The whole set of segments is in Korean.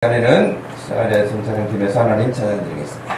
시간에는 사가랴 성찬팀에서 하나님 찬양드리겠습니다.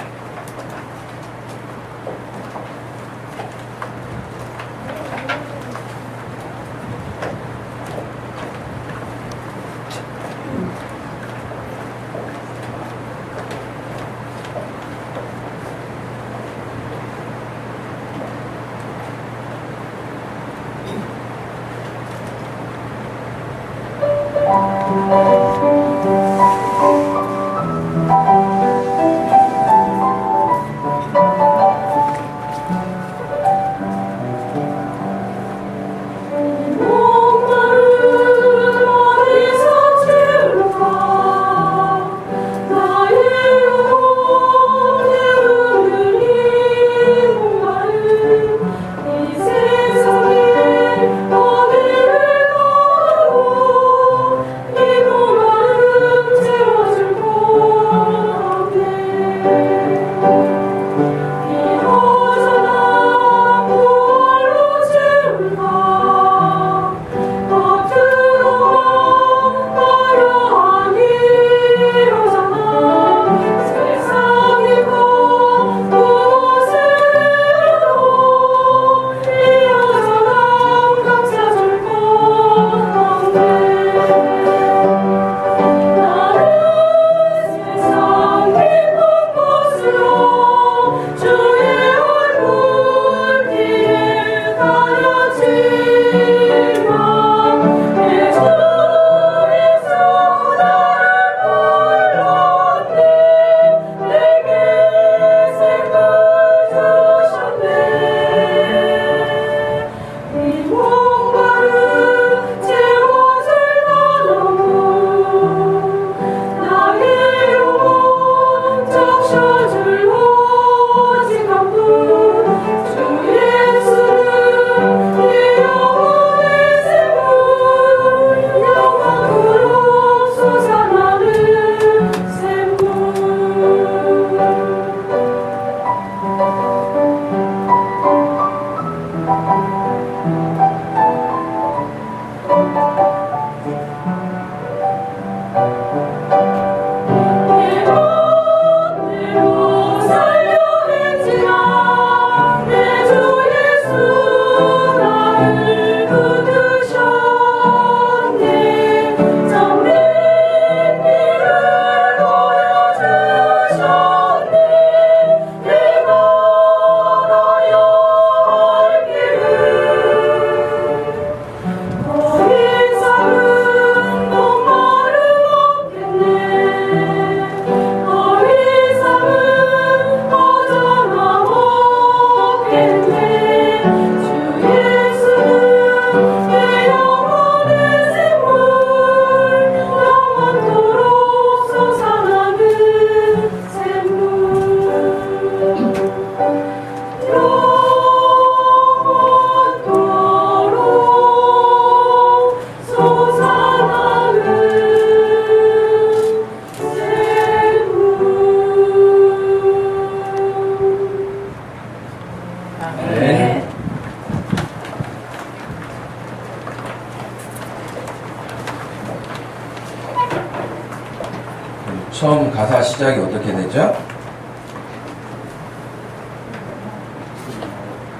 처음 가사 시작이 어떻게 되죠?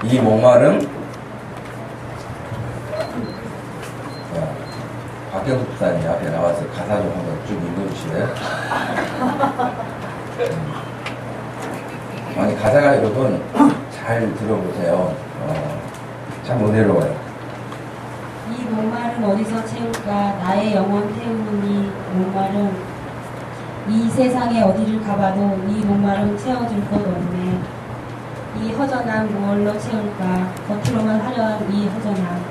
이 목마름. 박경수 부사님 앞에 나와서 가사 좀 한번 쭉 읽어주실래요? 아니, 가사가 여러분 잘 들어보세요. 참 은혜로워요. 이 목마름 어디서 채울까? 나의 영혼 태우니 목마름. 이 세상에 어디를 가봐도 이 목마름 채워줄 것 없네. 이 허전함 무엇로 채울까? 겉으로만 화려한 이 허전함.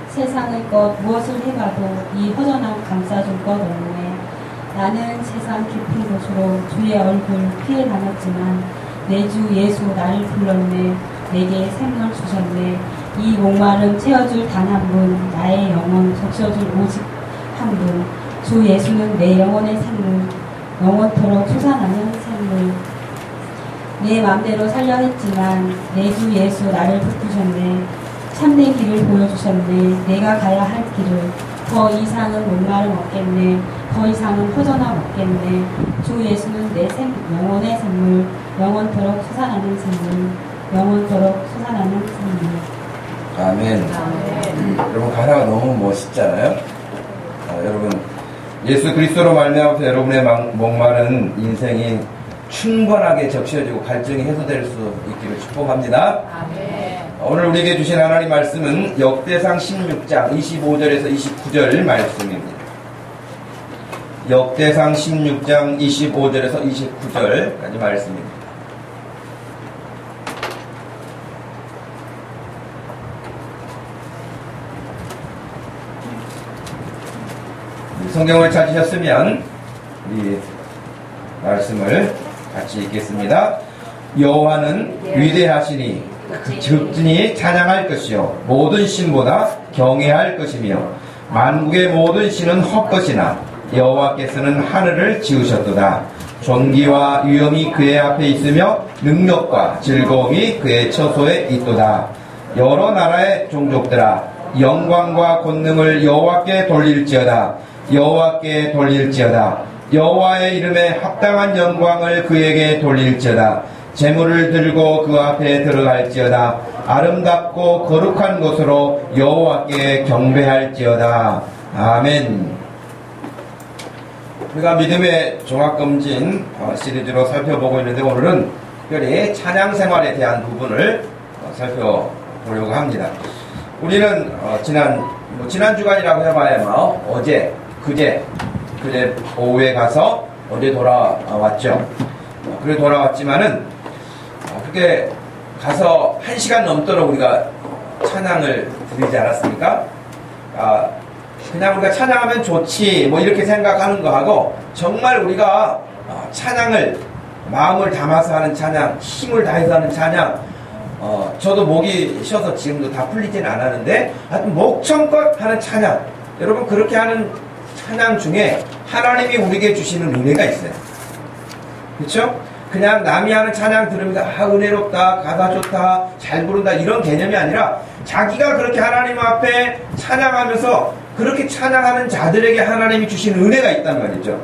세상의 것 무엇을 해봐도 이 허전함 감싸줄 것 없네. 나는 세상 깊은 곳으로 주의 얼굴 피해 다녔지만 내 주 예수 나를 불렀네. 내게 생명을 주셨네. 이 목마름 채워줄 단 한 분, 나의 영혼 적셔줄 오직 한 분. 주 예수는 내 영혼의 생물, 영원토록 솟아나는 생물. 내 맘대로 살려 했지만 내 주 예수 나를 붙드셨네. 참된 길을 보여주셨네. 내가 가야 할 길을 더 이상은 목마름 없겠네. 더 이상은 허전함 없겠네. 주 예수는 내 영혼의 샘물, 영원토록 솟아나는 샘물, 영원토록 솟아나는 샘물. 아멘. 여러분 가사가 너무 멋있잖아요. 여러분 예수 그리스도로 말미암아서 여러분의 목마른 인생이 충분하게 적셔지고 갈증이 해소될 수 있기를 축복합니다. 아멘. 오늘 우리에게 주신 하나님 말씀은 역대상 16장 25절에서 29절 말씀입니다. 역대상 16장 25절에서 29절까지 말씀입니다. 성경을 찾으셨으면 이 말씀을 같이 읽겠습니다. 여호와는 위대하시니 즉진히 찬양할 것이요 모든 신보다 경외할 것이며 만국의 모든 신은 헛것이나 여호와께서는 하늘을 지으셨도다. 존귀와 위엄이 그의 앞에 있으며 능력과 즐거움이 그의 처소에 있도다. 여러 나라의 종족들아 영광과 권능을 여호와께 돌릴지어다. 여호와께 돌릴지어다. 여호와의 이름에 합당한 영광을 그에게 돌릴지어다. 제물을 들고 그 앞에 들어갈지어다. 아름답고 거룩한 곳으로 여호와께 경배할지어다. 아멘. 우리가 믿음의 종합검진 시리즈로 살펴보고 있는데 오늘은 특별히 찬양 생활에 대한 부분을 살펴보려고 합니다. 우리는 지난 주간이라고 해봐야 어제 그제 오후에 가서 어제 돌아왔죠. 그래 돌아왔지만은 그렇게 가서 1시간 넘도록 우리가 찬양을 드리지 않았습니까? 그냥 우리가 찬양하면 좋지 뭐 이렇게 생각하는 거하고 정말 우리가 찬양을 마음을 담아서 하는 찬양, 힘을 다해서 하는 찬양, 저도 목이 쉬어서 지금도 다 풀리지는 않았는데 하여튼 목청껏 하는 찬양, 여러분 그렇게 하는 찬양 중에 하나님이 우리에게 주시는 은혜가 있어요. 그렇죠? 그냥 남이 하는 찬양 들으면서 은혜롭다, 가사 좋다, 잘 부른다 이런 개념이 아니라 자기가 그렇게 하나님 앞에 찬양하면서 그렇게 찬양하는 자들에게 하나님이 주신 은혜가 있단 말이죠.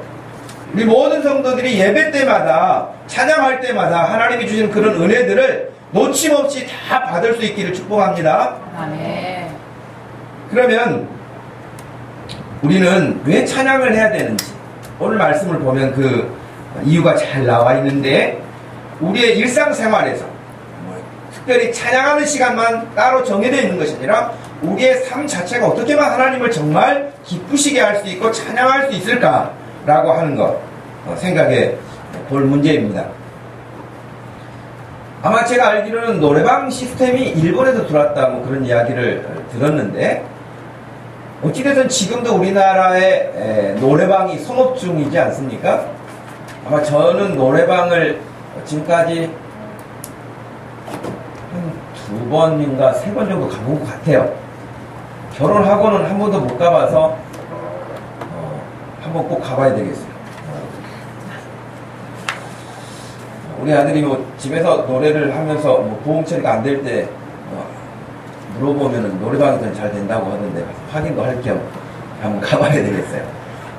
우리 모든 성도들이 예배 때마다 찬양할 때마다 하나님이 주신 그런 은혜들을 놓침없이 다 받을 수 있기를 축복합니다. 아멘. 그러면 우리는 왜 찬양을 해야 되는지 오늘 말씀을 보면 그 이유가 잘 나와 있는데 우리의 일상생활에서 특별히 찬양하는 시간만 따로 정해져 있는 것이 아니라 우리의 삶 자체가 어떻게만 하나님을 정말 기쁘시게 할 수 있고 찬양할 수 있을까라고 하는 것 생각해 볼 문제입니다. 아마 제가 알기로는 노래방 시스템이 일본에서 들어왔다 뭐 그런 이야기를 들었는데 어찌됐든 지금도 우리나라에 노래방이 성업 중이지 않습니까? 아마 저는 노래방을 지금까지 한 2번인가 3번 정도 가본 것 같아요. 결혼하고는 한 번도 못 가봐서 한번 꼭 가봐야 되겠어요. 우리 아들이 뭐 집에서 노래를 하면서 뭐 보험 처리가 안 될 때 물어보면은 노래방에서는 잘 된다고 하던데 확인도 할 겸 한번 가봐야 되겠어요.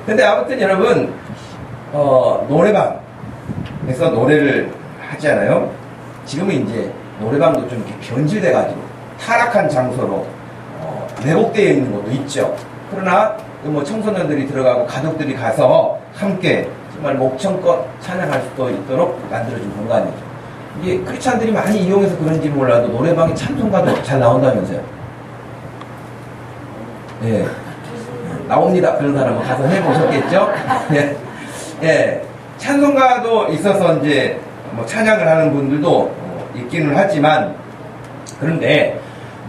근데 아무튼 여러분 노래방에서 노래를 하잖아요. 지금은 이제 노래방도 좀 이렇게 변질돼가지고 타락한 장소로 왜곡되어 있는 것도 있죠. 그러나 뭐 청소년들이 들어가고 가족들이 가서 함께 정말 목청껏 찬양할 수 있도록 만들어준 공간이죠. 이게 크리스찬들이 많이 이용해서 그런지 몰라도 노래방에 찬송가도 잘 나온다면서요. 예, 나옵니다. 그런 사람은 가서 해보셨겠죠? 예, 예, 찬송가도 있어서 이제 뭐 찬양을 하는 분들도 있기는 하지만 그런데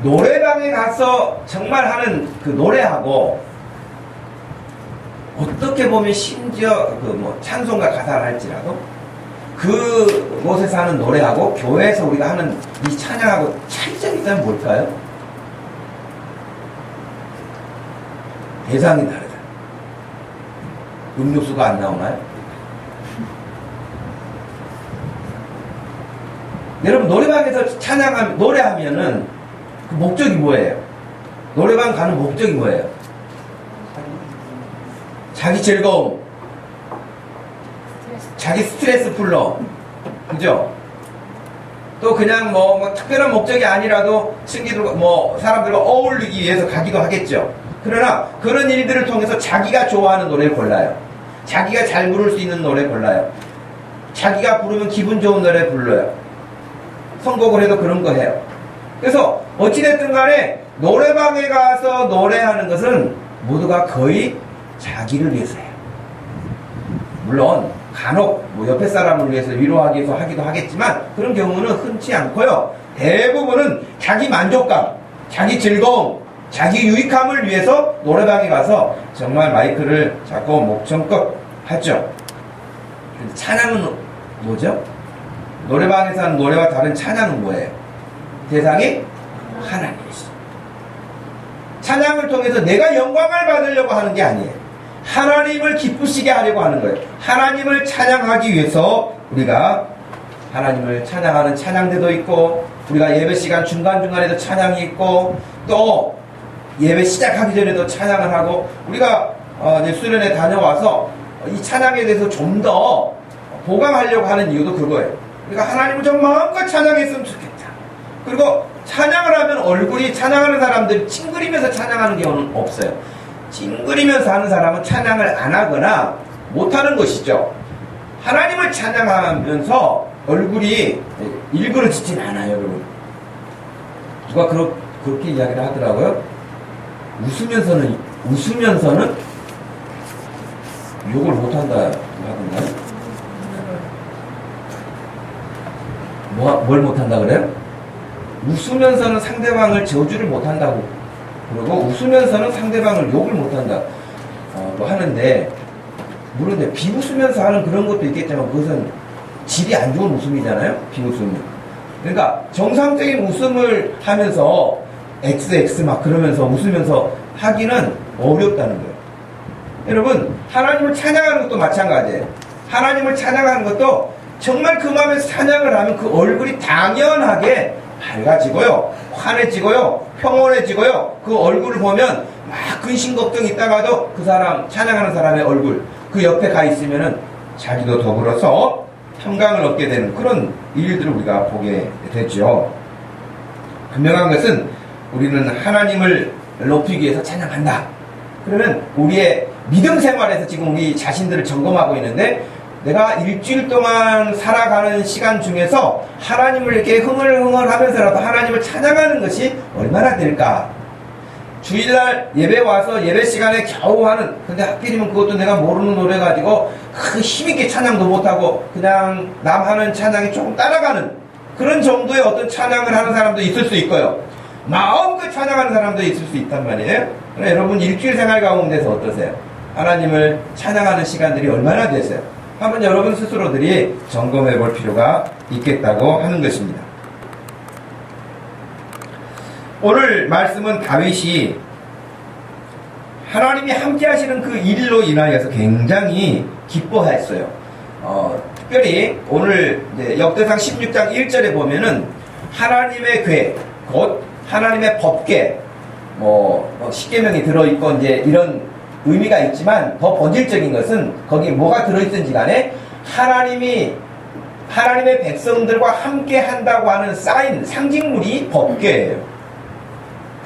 노래방에 가서 정말 하는 그 노래하고 어떻게 보면 심지어 그 뭐 찬송가 가사를 할지라도 그곳에서 하는 노래하고 교회에서 우리가 하는 이 찬양하고 차이점이 있다면 뭘까요? 대상이 다르다. 음료수가 안 나오나요? 여러분 노래방에서 찬양하면 노래하면은 그 목적이 뭐예요? 노래방 가는 목적이 뭐예요? 자기 즐거움, 자기 스트레스 풀러, 그죠? 또 그냥 뭐 특별한 목적이 아니라도 친구들과 사람들과 어울리기 위해서 가기도 하겠죠. 그러나 그런 일들을 통해서 자기가 좋아하는 노래를 골라요. 자기가 잘 부를 수 있는 노래 골라요. 자기가 부르면 기분 좋은 노래 불러요. 선곡을 해도 그런 거 해요. 그래서 어찌됐든 간에 노래방에 가서 노래하는 것은 모두가 거의 자기를 위해서 해요. 물론 간혹 옆에 사람을 위해서 위로하기 위해서 하기도 하겠지만 그런 경우는 흔치 않고요. 대부분은 자기 만족감, 자기 즐거움, 자기 유익함을 위해서 노래방에 가서 정말 마이크를 잡고 목청껏 하죠. 찬양은 뭐죠? 노래방에서 하는 노래와 다른 찬양은 뭐예요? 대상이 하나님이시죠. 찬양을 통해서 내가 영광을 받으려고 하는 게 아니에요. 하나님을 기쁘시게 하려고 하는 거예요. 하나님을 찬양하기 위해서 우리가 하나님을 찬양하는 찬양대도 있고, 우리가 예배 시간 중간중간에도 찬양이 있고, 또 예배 시작하기 전에도 찬양을 하고, 우리가 이제 수련회 다녀와서 이 찬양에 대해서 좀 더 보강하려고 하는 이유도 그거예요. 우리가 하나님을 좀 마음껏 찬양했으면 좋겠다. 그리고 찬양을 하면 얼굴이, 찬양하는 사람들이 찡그리면서 찬양하는 경우는 없어요. 찡그리면서 하는 사람은 찬양을 안 하거나 못하는 것이죠. 하나님을 찬양하면서 얼굴이 일그러지진 않아요, 여러분. 누가 그렇게 이야기를 하더라고요. 웃으면서는 욕을 못한다 하던가요? 뭘 못한다 그래요? 웃으면서는 상대방을 저주를 못한다고 그러고, 웃으면서는 상대방을 욕을 못한다 하는데, 물론 비웃으면서 하는 그런 것도 있겠지만 그것은 질이 안 좋은 웃음이잖아요, 비웃음이. 그러니까 정상적인 웃음을 하면서 XX 막 그러면서 웃으면서 하기는 어렵다는 거예요. 여러분, 하나님을 찬양하는 것도 마찬가지예요. 하나님을 찬양하는 것도 정말 그 마음에서 찬양을 하면 그 얼굴이 당연하게 밝아지고요, 환해지고요, 평온해지고요. 그 얼굴을 보면 막 근심 걱정 있다가도 그 사람, 찬양하는 사람의 얼굴, 그 옆에 가 있으면은 자기도 더불어서 평강을 얻게 되는 그런 일들을 우리가 보게 되죠. 분명한 것은 우리는 하나님을 높이기 위해서 찬양한다. 그러면 우리의 믿음 생활에서 지금 우리 자신들을 점검하고 있는데, 내가 일주일 동안 살아가는 시간 중에서 하나님을 이렇게 흥얼흥얼 하면서라도 하나님을 찬양하는 것이 얼마나 될까? 주일날 예배 와서 예배 시간에 겨우 하는, 근데 하필이면 그것도 내가 모르는 노래 가지고 그 힘있게 찬양도 못하고 그냥 남 하는 찬양이 조금 따라가는 그런 정도의 어떤 찬양을 하는 사람도 있을 수 있고요. 마음껏 찬양하는 사람도 있을 수 있단 말이에요. 그러나 여러분, 일주일 생활 가운데서 어떠세요? 하나님을 찬양하는 시간들이 얼마나 되세요? 한번 여러분 스스로들이 점검해 볼 필요가 있겠다고 하는 것입니다. 오늘 말씀은 다윗이 하나님이 함께 하시는 그 일로 인하여서 굉장히 기뻐했어요. 특별히 오늘 역대상 16장 1절에 보면은 하나님의 궤, 곧 하나님의 법궤, 십계명이 들어있고 이제 이런 의미가 있지만, 더 본질적인 것은 거기 뭐가 들어있든지 간에 하나님의 백성들과 함께 한다고 하는 사인, 상징물이 법궤예요.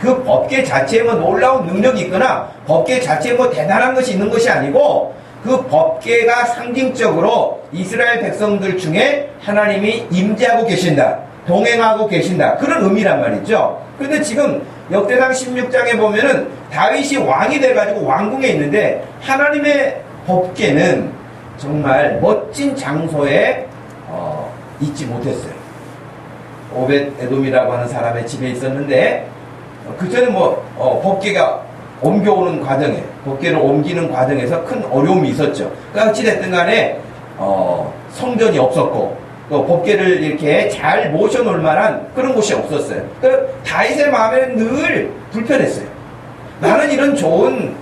그 법궤 자체에 놀라운 능력이 있거나 법궤 자체에 대단한 것이 있는 것이 아니고, 그 법궤가 상징적으로 이스라엘 백성들 중에 하나님이 임재하고 계신다, 동행하고 계신다, 그런 의미란 말이죠. 그런데 지금 역대상 16장에 보면은 다윗이 왕이 돼가지고 왕궁에 있는데 하나님의 법궤는 정말 멋진 장소에 있지 못했어요. 오벳 에돔이라고 하는 사람의 집에 있었는데, 그 전에 법궤가 옮겨오는 과정에, 법궤를 옮기는 과정에서 큰 어려움이 있었죠. 어찌됐든 간에 성전이 없었고, 또 법궤를 이렇게 잘 모셔놓을 만한 그런 곳이 없었어요. 다윗의 마음에는 늘 불편했어요. 나는 이런 좋은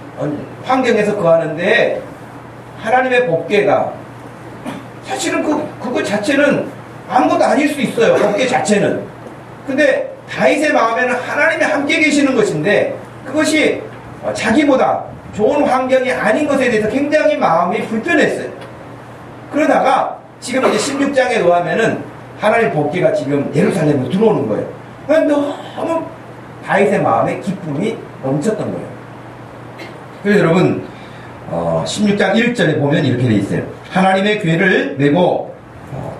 환경에서 거하는데 하나님의 법궤가, 사실은 그거 자체는 아무것도 아닐 수 있어요, 법궤 자체는. 근데 다윗의 마음에는 하나님이 함께 계시는 것인데, 그것이 자기보다 좋은 환경이 아닌 것에 대해서 굉장히 마음이 불편했어요. 그러다가 지금 이제 16장에 의하면은 하나님 복귀가 지금 예루살렘으로 들어오는 거예요. 너무 다윗의 마음에 기쁨이 넘쳤던 거예요. 그래서 여러분 16장 1절에 보면 이렇게 돼 있어요. 하나님의 궤를 메고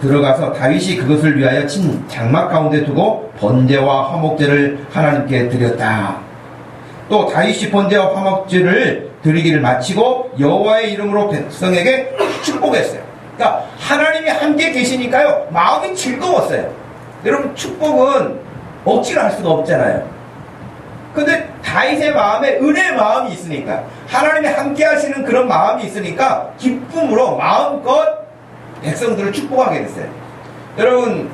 들어가서 다윗이 그것을 위하여 친 장막 가운데 두고 번제와 화목제를 하나님께 드렸다. 또 다윗이 번제와 화목제를 드리기를 마치고 여호와의 이름으로 백성에게 축복했어요. 그러니까 하나님이 함께 계시니까요 마음이 즐거웠어요. 여러분 축복은 억지로 할 수가 없잖아요. 근데 다윗의 마음에 은혜의 마음이 있으니까 하나님이 함께 하시는 그런 마음이 있으니까 기쁨으로 마음껏 백성들을 축복하게 됐어요. 여러분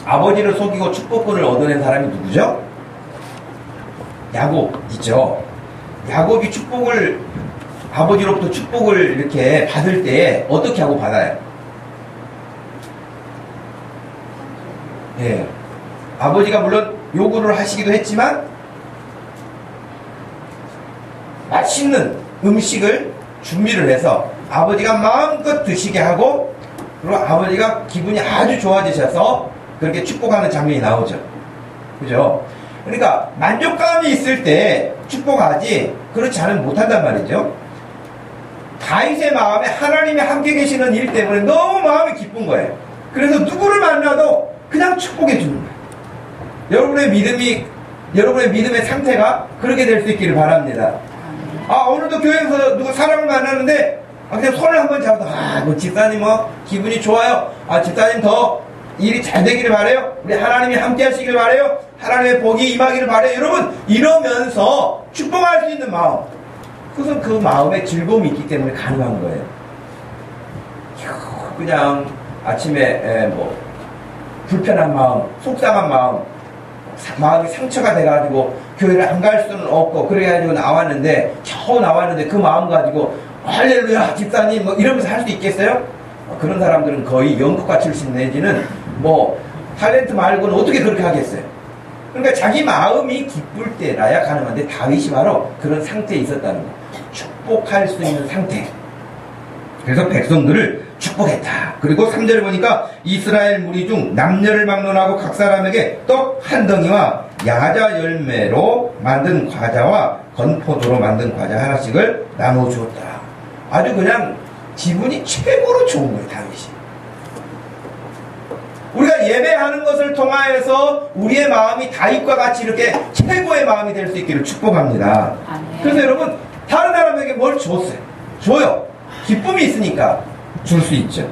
아버지를 속이고 축복권을 얻어낸 사람이 누구죠? 야곱이죠. 야곱이 아버지로부터 축복을 이렇게 받을 때 어떻게 하고 받아요? 예. 아버지가 물론 요구를 하시기도 했지만 맛있는 음식을 준비를 해서 아버지가 마음껏 드시게 하고 그리고 아버지가 기분이 아주 좋아지셔서 그렇게 축복하는 장면이 나오죠. 그죠? 그러니까 만족감이 있을 때 축복하지 그렇지 않으면 못한단 말이죠. 다윗의 마음에 하나님이 함께 계시는 일 때문에 너무 마음이 기쁜 거예요. 그래서 누구를 만나도 그냥 축복해 주는 거예요. 여러분의 믿음의 상태가 그렇게 될 수 있기를 바랍니다. 오늘도 교회에서 누구 사람을 만나는데 그냥 손을 한번 잡아도 집사님 기분이 좋아요. 집사님 더 일이 잘 되기를 바라요. 우리 하나님이 함께 하시길 바라요. 하나님의 복이 임하기를 바라요. 여러분 이러면서 축복할 수 있는 마음, 그것은 그 마음에 즐거움이 있기 때문에 가능한 거예요. 그냥 아침에 불편한 마음, 속상한 마음이 상처가 돼가지고 교회를 안 갈 수는 없고 그래가지고 겨우 나왔는데 그 마음 가지고 할렐루야 집사님 이러면서 할 수 있겠어요? 그런 사람들은 거의 연극과 출신 내지는 탤런트 말고는 어떻게 그렇게 하겠어요? 그러니까 자기 마음이 기쁠 때라야 가능한데 다윗이 바로 그런 상태에 있었다는 거. 축복할 수 있는 상태. 그래서 백성들을 축복했다. 그리고 3절에 보니까 이스라엘 무리 중 남녀를 막론하고 각 사람에게 떡 한 덩이와 야자 열매로 만든 과자와 건포도로 만든 과자 하나씩을 나눠 주었다. 아주 그냥 기분이 최고로 좋은 거예요, 다윗이. 우리가 예배하는 것을 통하여서 우리의 마음이 다윗과 같이 이렇게 최고의 마음이 될 수 있기를 축복합니다. 그래서 여러분 다른 사람에게 뭘 줬어요? 줘요. 기쁨이 있으니까 줄 수 있죠.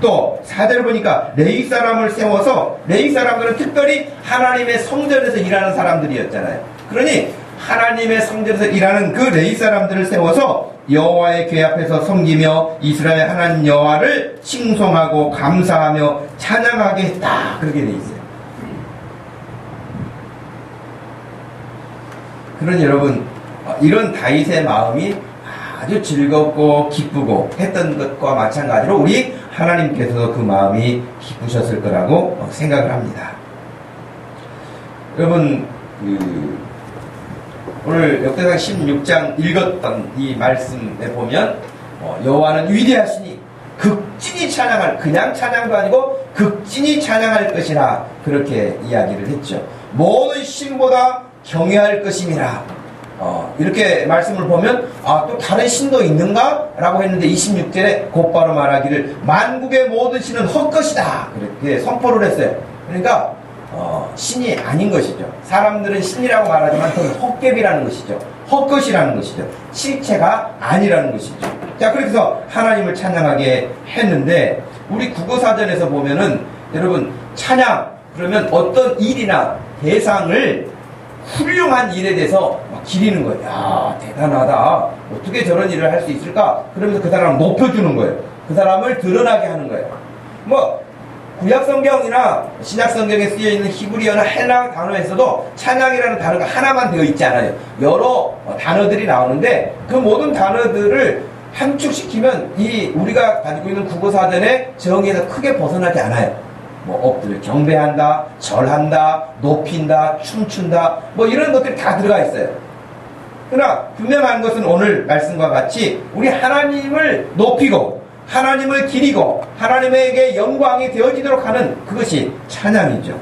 또 4절 보니까 레위 사람을 세워서, 레위 사람들은 특별히 하나님의 성전에서 일하는 사람들이었잖아요. 그러니 하나님의 성전에서 일하는 그 레위 사람들을 세워서 여호와의 궤 앞에서 섬기며 이스라엘 하나님 여호와를 칭송하고 감사하며 찬양하게 했다. 그렇게 돼 있어요. 그러니 여러분 이런 다윗의 마음이 아주 즐겁고 기쁘고 했던 것과 마찬가지로 우리 하나님께서도 그 마음이 기쁘셨을 거라고 생각을 합니다. 여러분 오늘 역대상 16장 읽었던 이 말씀에 보면 여호와는 위대하시니 극진히 찬양할, 그냥 찬양도 아니고 극진히 찬양할 것이라 그렇게 이야기를 했죠. 모든 신보다 경외할 것임이라. 이렇게 말씀을 보면 또 다른 신도 있는가? 라고 했는데 26절에 곧바로 말하기를 만국의 모든 신은 헛것이다. 그렇게 선포를 했어요. 그러니까 신이 아닌 것이죠. 사람들은 신이라고 말하지만 그건 헛개비라는 것이죠. 헛것이라는 것이죠. 실체가 아니라는 것이죠. 자, 그래서 하나님을 찬양하게 했는데 우리 국어사전에서 보면은 여러분 찬양 그러면 어떤 일이나 대상을 훌륭한 일에 대해서 막 기리는 거예요. 야, 대단하다. 어떻게 저런 일을 할 수 있을까? 그러면서 그 사람을 높여주는 거예요. 그 사람을 드러나게 하는 거예요. 구약성경이나 신약성경에 쓰여있는 히브리어나 헬라 단어에서도 찬양이라는 단어가 하나만 되어 있지 않아요. 여러 단어들이 나오는데 그 모든 단어들을 함축시키면 우리가 가지고 있는 국어사전의 정의에서 크게 벗어나지 않아요. 엎드려 경배한다, 절한다, 높인다, 춤춘다, 이런 것들이 다 들어가 있어요. 그러나 분명한 것은 오늘 말씀과 같이 우리 하나님을 높이고 하나님을 기리고 하나님에게 영광이 되어지도록 하는 그것이 찬양이죠.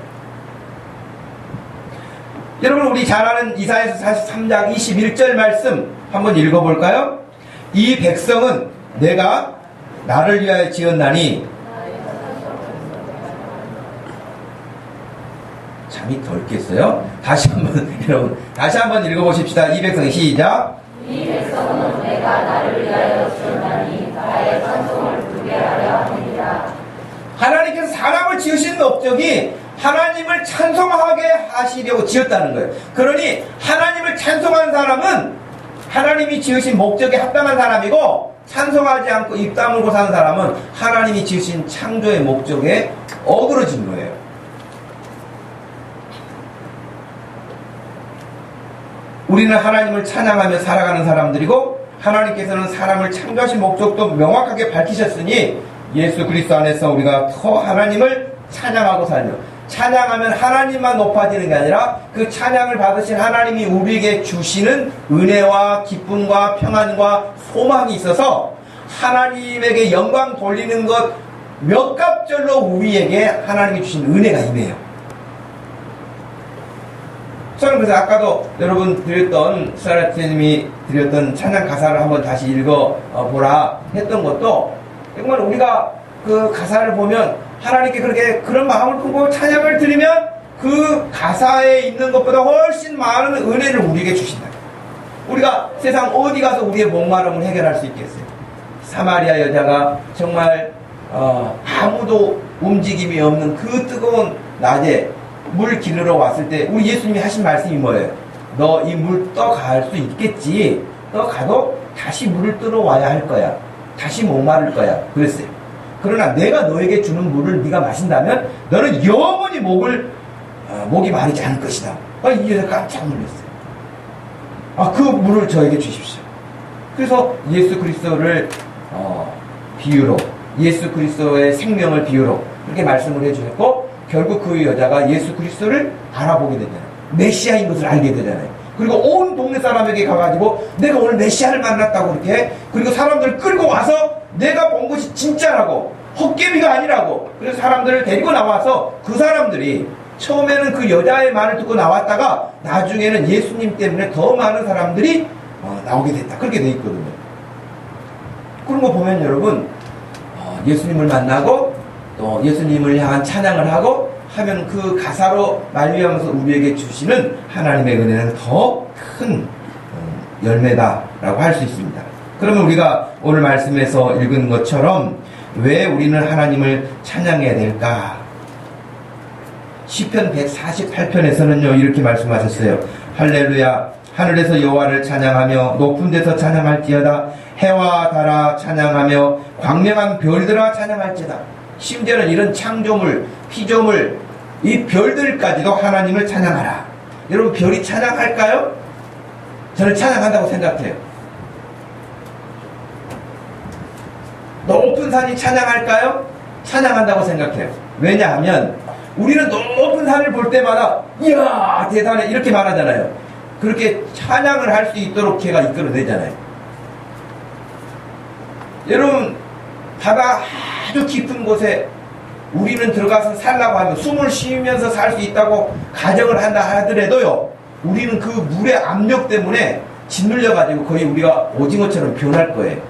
여러분, 우리 잘 아는 이사야서 43장 21절 말씀 한번 읽어볼까요? 이 백성은 내가 나를 위하여 지었나니. 잠이 덜 깼어요? 다시 한번 여러분 다시 한번 읽어보십시다. 이 백성이 시작. 이 백성은 내가 나를 위하여 지었나니 나의 찬송을 부르게 하려 하느니라. 하나님께서 사람을 지으신 목적이 하나님을 찬송하게 하시려고 지었다는 거예요. 그러니 하나님을 찬송한 사람은 하나님이 지으신 목적에 합당한 사람이고, 찬송하지 않고 입 다물고 사는 사람은 하나님이 지으신 창조의 목적에 어그러진 거예요. 우리는 하나님을 찬양하며 살아가는 사람들이고, 하나님께서는 사람을 창조하신 목적도 명확하게 밝히셨으니 예수 그리스도 안에서 우리가 더 하나님을 찬양하고 살며, 찬양하면 하나님만 높아지는 게 아니라 그 찬양을 받으신 하나님이 우리에게 주시는 은혜와 기쁨과 평안과 소망이 있어서 하나님에게 영광 돌리는 것 몇 갑절로 우리에게 하나님이 주신 은혜가 임해요. 저는 그래서 아까도 여러분 드렸던, 수아라트님이 드렸던 찬양 가사를 한번 다시 읽어보라 했던 것도, 정말 우리가 그 가사를 보면 하나님께 그렇게 그런 마음을 품고 찬양을 드리면 그 가사에 있는 것보다 훨씬 많은 은혜를 우리에게 주신다. 우리가 세상 어디 가서 우리의 목마름을 해결할 수 있겠어요? 사마리아 여자가 정말 아무도 움직임이 없는 그 뜨거운 낮에 물 기르러 왔을 때 우리 예수님이 하신 말씀이 뭐예요? 너 이 물 떠갈 수 있겠지. 떠가도 다시 물을 뜨러 와야 할 거야. 다시 목마를 거야. 그랬어요. 그러나 내가 너에게 주는 물을 네가 마신다면 너는 영원히 목이 마르지 않을 것이다. 이 여자 깜짝 놀랐어요. 그 물을 저에게 주십시오. 그래서 예수 그리스도를 비유로, 예수 그리스도의 생명을 비유로 그렇게 말씀을 해주셨고, 결국 그 여자가 예수 그리스도를 알아보게 되잖아요. 메시아인 것을 알게 되잖아요. 그리고 온 동네 사람에게 가가지고 내가 오늘 메시아를 만났다고 그렇게, 그리고 사람들을 끌고 와서 내가 본 것이 진짜라고, 헛개비가 아니라고, 그래서 사람들을 데리고 나와서 그 사람들이 처음에는 그 여자의 말을 듣고 나왔다가 나중에는 예수님 때문에 더 많은 사람들이 나오게 됐다. 그렇게 돼 있거든요. 그런 거 보면 여러분, 예수님을 만나고 또 예수님을 향한 찬양을 하고 하면 그 가사로 말미암아서 우리에게 주시는 하나님의 은혜는 더 큰 열매다라고 할 수 있습니다. 그러면 우리가 오늘 말씀에서 읽은 것처럼 왜 우리는 하나님을 찬양해야 될까? 시편 148편에서는요 이렇게 말씀하셨어요. 할렐루야, 하늘에서 여호와를 찬양하며 높은 데서 찬양할지어다. 해와 달아 찬양하며 광명한 별들아 찬양할지어다. 심지어는 이런 창조물, 피조물, 이 별들까지도 하나님을 찬양하라. 여러분, 별이 찬양할까요? 저는 찬양한다고 생각해요. 높은 산이 찬양할까요? 찬양한다고 생각해요. 왜냐하면 우리는 높은 산을 볼 때마다 이야 대단해 이렇게 말하잖아요. 그렇게 찬양을 할 수 있도록 걔가 이끌어내잖아요. 여러분, 바다 아주 깊은 곳에 우리는 들어가서 살라고 하면 숨을 쉬면서 살 수 있다고 가정을 한다 하더라도요, 우리는 그 물의 압력 때문에 짓눌려가지고 거의 우리가 오징어처럼 변할 거예요.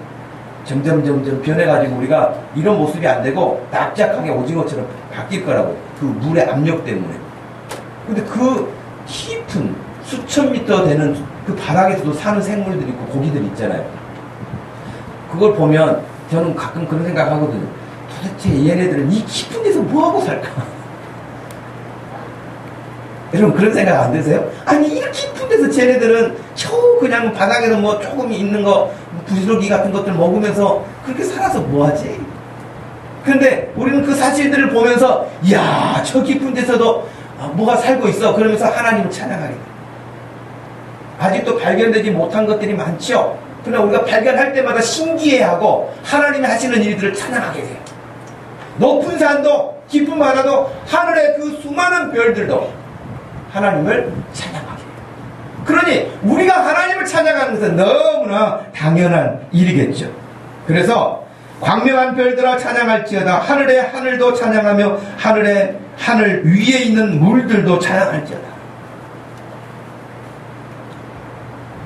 점점 변해가지고 우리가 이런 모습이 안 되고 납작하게 오징어처럼 바뀔 거라고. 그 물의 압력 때문에. 근데 그 깊은 수천 미터 되는 그 바닥에서도 사는 생물들이 있고 고기들이 있잖아요. 그걸 보면 저는 가끔 그런 생각하거든요. 도대체 얘네들은 이 깊은 데서 뭐하고 살까? 여러분, 그런 생각 안 드세요? 아니, 이 깊은 데서 쟤네들은 그냥 바닥에서 뭐 조금 있는 거, 부스러기 같은 것들 먹으면서 그렇게 살아서 뭐하지? 그런데 우리는 그 사실들을 보면서 이야, 저 깊은 데서도 뭐가 살고 있어. 그러면서 하나님을 찬양하게 돼요. 아직도 발견되지 못한 것들이 많죠. 그러나 우리가 발견할 때마다 신기해하고 하나님이 하시는 일들을 찬양하게 돼요. 높은 산도 깊은 바다도 하늘의 그 수많은 별들도 하나님을 찬양하게 돼요. 그러니 우리가 하나님을 찬양하는 것은 너무나 당연한 일이겠죠. 그래서 광명한 별들아 찬양할지어다. 하늘의 하늘도 찬양하며 하늘 위에 있는 물들도 찬양할지어다.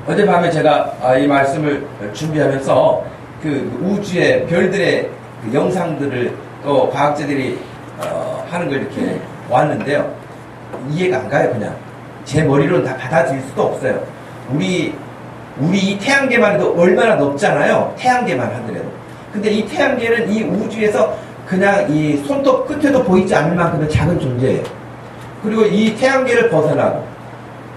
어젯밤에 제가 이 말씀을 준비하면서 그 우주의 별들의 그 영상들을 또 과학자들이 하는 걸 이렇게 왔는데요. 이해가 안 가요. 그냥 제 머리로는 다 받아들일 수도 없어요. 우리 이 태양계만 해도 얼마나 넓잖아요. 태양계만 하더라도. 근데 이 태양계는 이 우주에서 그냥 이 손톱 끝에도 보이지 않을 만큼의 작은 존재예요. 그리고 이 태양계를 벗어나고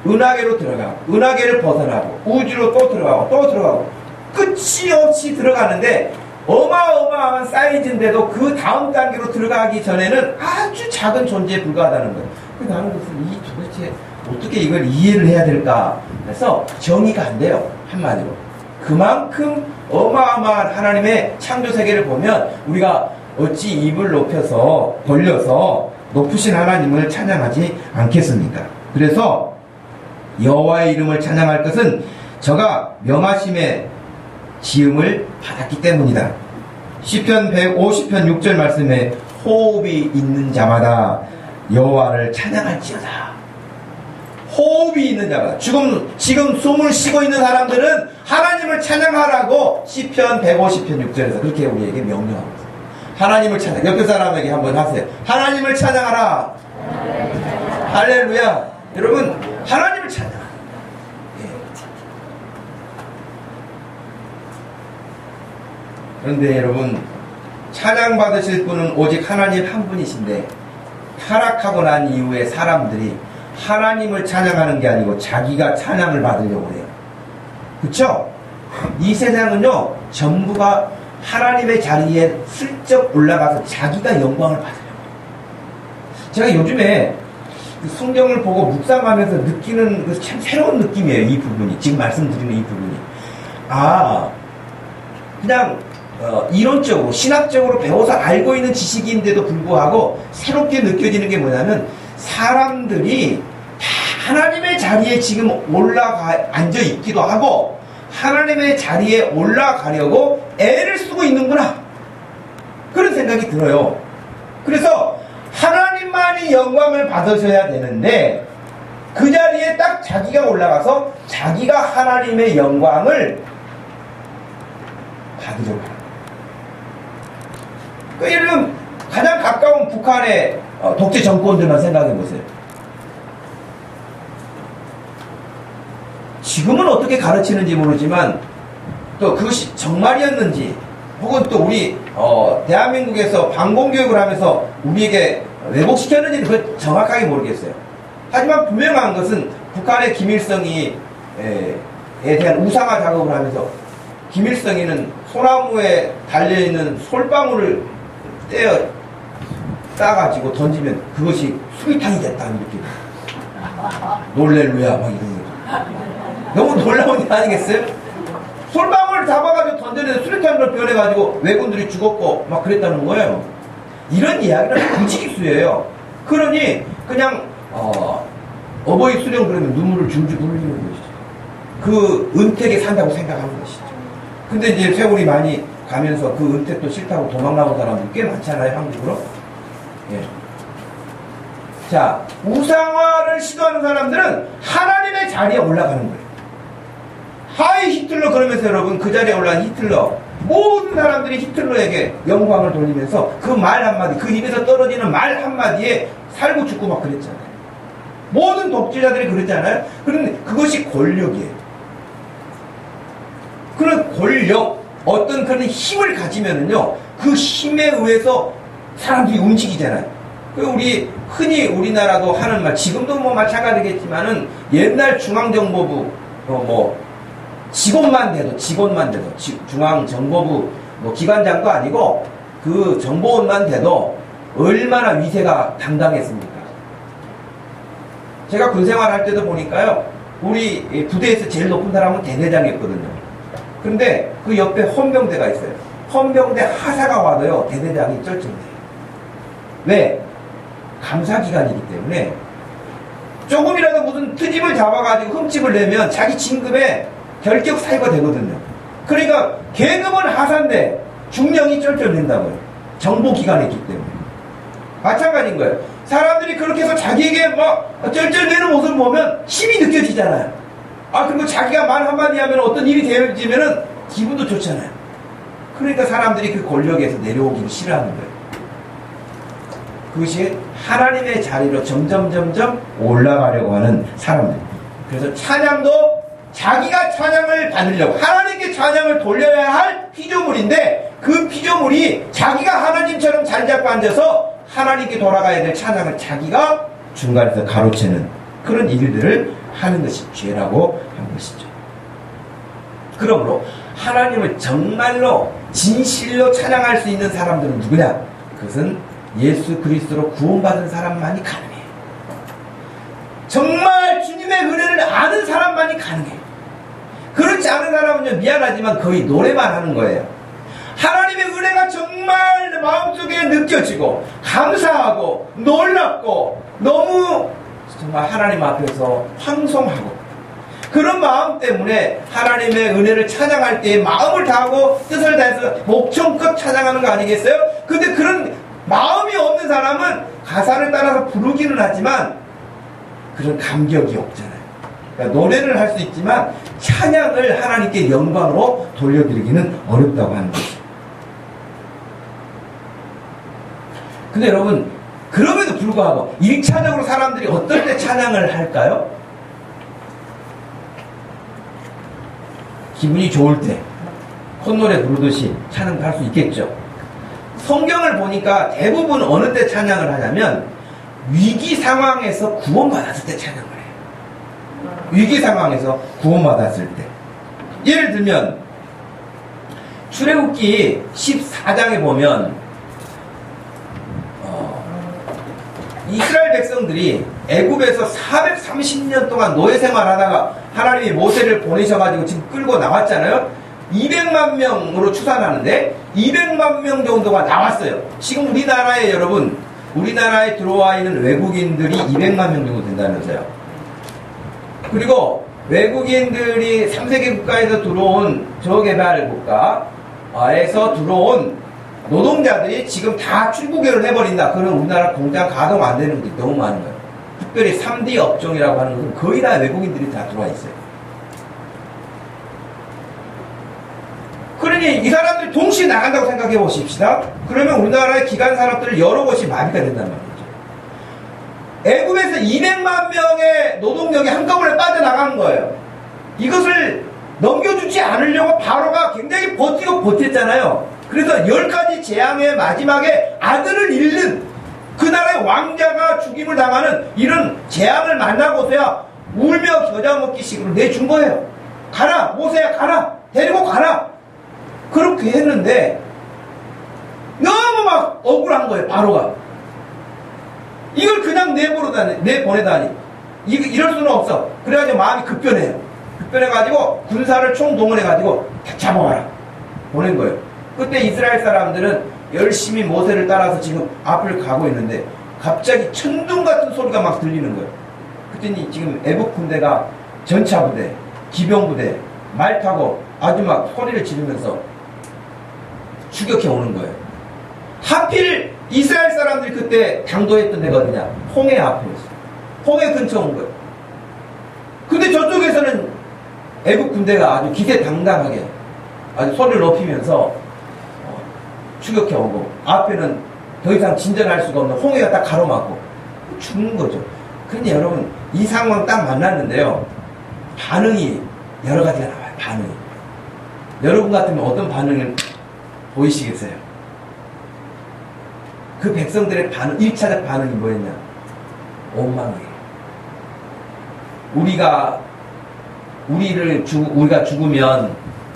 은하계로 들어가고 은하계를 벗어나고 우주로 또 들어가고 끝이 없이 들어가는데 어마어마한 사이즈인데도 그 다음 단계로 들어가기 전에는 아주 작은 존재에 불과하다는 거예요. 그래서 나는 이 도대체 어떻게 이걸 이해를 해야 될까 해서 정의가 안 돼요. 한마디로. 그만큼 어마어마한 하나님의 창조 세계를 보면 우리가 어찌 입을 벌려서 높으신 하나님을 찬양하지 않겠습니까? 그래서 여호와의 이름을 찬양할 것은 저가 명하심의 지음을 받았기 때문이다. 시편 150편 6절 말씀에 호흡이 있는 자마다 여호와를 찬양할지어다. 호흡이 있는 자마다. 지금 숨을 쉬고 있는 사람들은 하나님을 찬양하라고 시편 150편 6절에서 그렇게 우리에게 명령하고 있어요. 하나님을 찬양. 옆에 사람에게 한번 하세요. 하나님을 찬양하라. 할렐루야. 여러분, 하나님을 찬양하라. 예. 그런데 여러분, 찬양 받으실 분은 오직 하나님 한 분이신데 타락하고 난 이후에 사람들이 하나님을 찬양하는 게 아니고 자기가 찬양을 받으려고 해요. 그쵸? 이 세상은요, 전부가 하나님의 자리에 슬쩍 올라가서 자기가 영광을 받으려고 해요. 제가 요즘에 성경을 보고 묵상하면서 느끼는 참 새로운 느낌이에요. 이 부분이. 지금 말씀드리는 이 부분이. 그냥 이론적으로 신학적으로 배워서 알고 있는 지식인데도 불구하고 새롭게 느껴지는 게 뭐냐면 사람들이 다 하나님의 자리에 지금 앉아 있기도 하고 하나님의 자리에 올라가려고 애를 쓰고 있는구나, 그런 생각이 들어요. 그래서 하나님만이 영광을 받으셔야 되는데 그 자리에 딱 자기가 올라가서 자기가 하나님의 영광을 받으려고 해요. 예를 들면 가장 가까운 북한의 독재 정권들만 생각해 보세요. 지금은 어떻게 가르치는지 모르지만 또 그것이 정말이었는지 혹은 또 우리 대한민국에서 반공교육을 하면서 우리에게 왜곡시켰는지는 그걸 정확하게 모르겠어요. 하지만 분명한 것은 북한의 김일성이에 대한 우상화 작업을 하면서 김일성이는 소나무에 달려있는 솔방울을 따가지고 던지면 그것이 수리탄이 됐다, 이렇게 놀렐루야 막 이런 거죠. 너무 놀라운 일 아니겠어요? 솔방울을 잡아가지고 던졌는데 수리탄으로 변해가지고 왜군들이 죽었고 막 그랬다는 거예요. 이런 이야기는 부지기수예요. 그러니 그냥 어버이 수령 그러면 눈물을 줄줄 흘리는 것이죠. 그 은택에 산다고 생각하는 것이죠. 근데 이제 세월이 많이 가면서 그 은택도 싫다고 도망나온 사람들이 꽤 많잖아요, 한국으로. 예. 자, 우상화를 시도하는 사람들은 하나님의 자리에 올라가는 거예요. 하이 히틀러 그러면서 여러분, 그 자리에 올라간 히틀러, 모든 사람들이 히틀러에게 영광을 돌리면서 그 말 한마디, 그 입에서 떨어지는 말 한마디에 살고 죽고 막 그랬잖아요. 모든 독재자들이 그랬잖아요. 그런데 그것이 권력이에요. 그런 권력, 어떤 그런 힘을 가지면은요, 그 힘에 의해서 사람들이 움직이잖아요. 우리 흔히 우리나라도 하는 말, 지금도 뭐 마찬가지겠지만은 옛날 중앙정보부 직원만 돼도 중앙정보부 기관장도 아니고 그 정보원만 돼도 얼마나 위세가 당당했습니까? 제가 군생활 할 때도 보니까요, 우리 부대에서 제일 높은 사람은 대대장이었거든요. 그런데 그 옆에 헌병대가 있어요. 헌병대 하사가 와도요, 대대장이 쩔쩔해요. 왜? 감사기관이기 때문에 조금이라도 무슨 트집을 잡아가지고 흠집을 내면 자기 진급에 결격 사유가 되거든요. 그러니까 계급은 하사인데 중령이 쩔쩔댄다고요. 정보기관에 있기 때문에. 마찬가지인 거예요. 사람들이 그렇게 해서 자기에게 막 쩔쩔대는 모습을 보면 힘이 느껴지잖아요. 그리고 자기가 말 한마디 하면 어떤 일이 되어지면은 기분도 좋잖아요. 그러니까 사람들이 그 권력에서 내려오기를 싫어하는 거예요. 그것이 하나님의 자리로 점점 올라가려고 하는 사람들. 그래서 찬양도 자기가 찬양을 받으려고 하나님께 찬양을 돌려야 할 피조물인데 그 피조물이 자기가 하나님처럼 자리 잡고 앉아서 하나님께 돌아가야 될 찬양을 자기가 중간에서 가로채는 그런 일들을 하는 것이 죄라고 한 것이죠. 그러므로 하나님을 정말로 진실로 찬양할 수 있는 사람들은 누구냐? 그것은 예수 그리스도로 구원받은 사람만이 가능해요. 정말 주님의 은혜를 아는 사람만이 가능해요. 그렇지 않은 사람은요, 미안하지만 거의 노래만 하는 거예요. 하나님의 은혜가 정말 내 마음속에 느껴지고 감사하고 놀랍고 너무 정말 하나님 앞에서 황송하고 그런 마음 때문에 하나님의 은혜를 찬양할 때 마음을 다하고 뜻을 다해서 목청껏 찬양하는 거 아니겠어요? 근데 그런 마음이 없는 사람은 가사를 따라서 부르기는 하지만 그런 감격이 없잖아요. 그러니까 노래를 할 수 있지만 찬양을 하나님께 영광으로 돌려드리기는 어렵다고 하는 거죠. 근데 여러분, 그럼에도 불구하고 1차적으로 사람들이 어떨 때 찬양을 할까요? 기분이 좋을 때 콧노래 부르듯이 찬양을 할 수 있겠죠. 성경을 보니까 대부분 어느 때 찬양을 하냐면 위기 상황에서 구원받았을 때 찬양을 해요. 위기 상황에서 구원받았을 때. 예를 들면 출애굽기 14장에 보면 이스라엘 백성들이 애굽에서 430년 동안 노예 생활하다가 하나님이 모세를 보내셔가지고 지금 끌고 나왔잖아요. 200만 명으로 추산하는데 200만 명 정도가 나왔어요. 지금 우리나라에 여러분, 우리나라에 들어와 있는 외국인들이 200만 명 정도 된다면서요. 그리고 외국인들이 3세계 국가에서 들어온 저개발 국가에서 들어온 노동자들이 지금 다 출국을 해버린다. 그러면 우리나라 공장 가동 안 되는 것들이 너무 많은 거예요. 특별히 3D 업종이라고 하는 것은 거의 다 외국인들이 다 들어와 있어요. 그러니 이 사람들이 동시에 나간다고 생각해 보십시다. 그러면 우리나라의 기간 산업들을 여러 곳이 마비가 된단 말이죠. 애굽에서 200만 명의 노동력이 한꺼번에 빠져나가는 거예요. 이것을 넘겨주지 않으려고 바로가 굉장히 버티고 버텼잖아요. 그래서 10가지 재앙의 마지막에 아들을 잃는 그 나라의 왕자가 죽임을 당하는 이런 재앙을 만나고서야 울며 겨자 먹기식으로 내준 거예요. 가라, 모세야 가라, 데리고 가라. 그렇게 했는데 너무 막 억울한 거예요. 바로가 이걸 그냥 내보내다니 이럴 수는 없어. 그래가지고 마음이 급변해요. 급변해가지고 군사를 총동원해가지고 다 잡아와라 보낸 거예요. 그때 이스라엘 사람들은 열심히 모세를 따라서 지금 앞을 가고 있는데 갑자기 천둥 같은 소리가 막 들리는 거예요. 그랬더니 지금 애국 군대가 전차 부대, 기병 부대, 말 타고 아주 막 소리를 지르면서 추격해 오는 거예요. 하필 이스라엘 사람들이 그때 당도했던 데가 어디냐? 홍해 앞이었어요. 홍해 근처 온 거예요. 근데 저쪽에서는 애국 군대가 아주 기세당당하게 아주 소리를 높이면서 추격해 오고 앞에는 더 이상 진전할 수가 없는 홍해가 딱 가로막고 죽는 거죠. 근데 여러분 이 상황 딱 만났는데요. 반응이 여러 가지가 나와요. 반응이. 여러분 같으면 어떤 반응을 보이시겠어요? 그 백성들의 반응, 1차적 반응이 뭐였냐? 원망이에요. 우리가 죽으면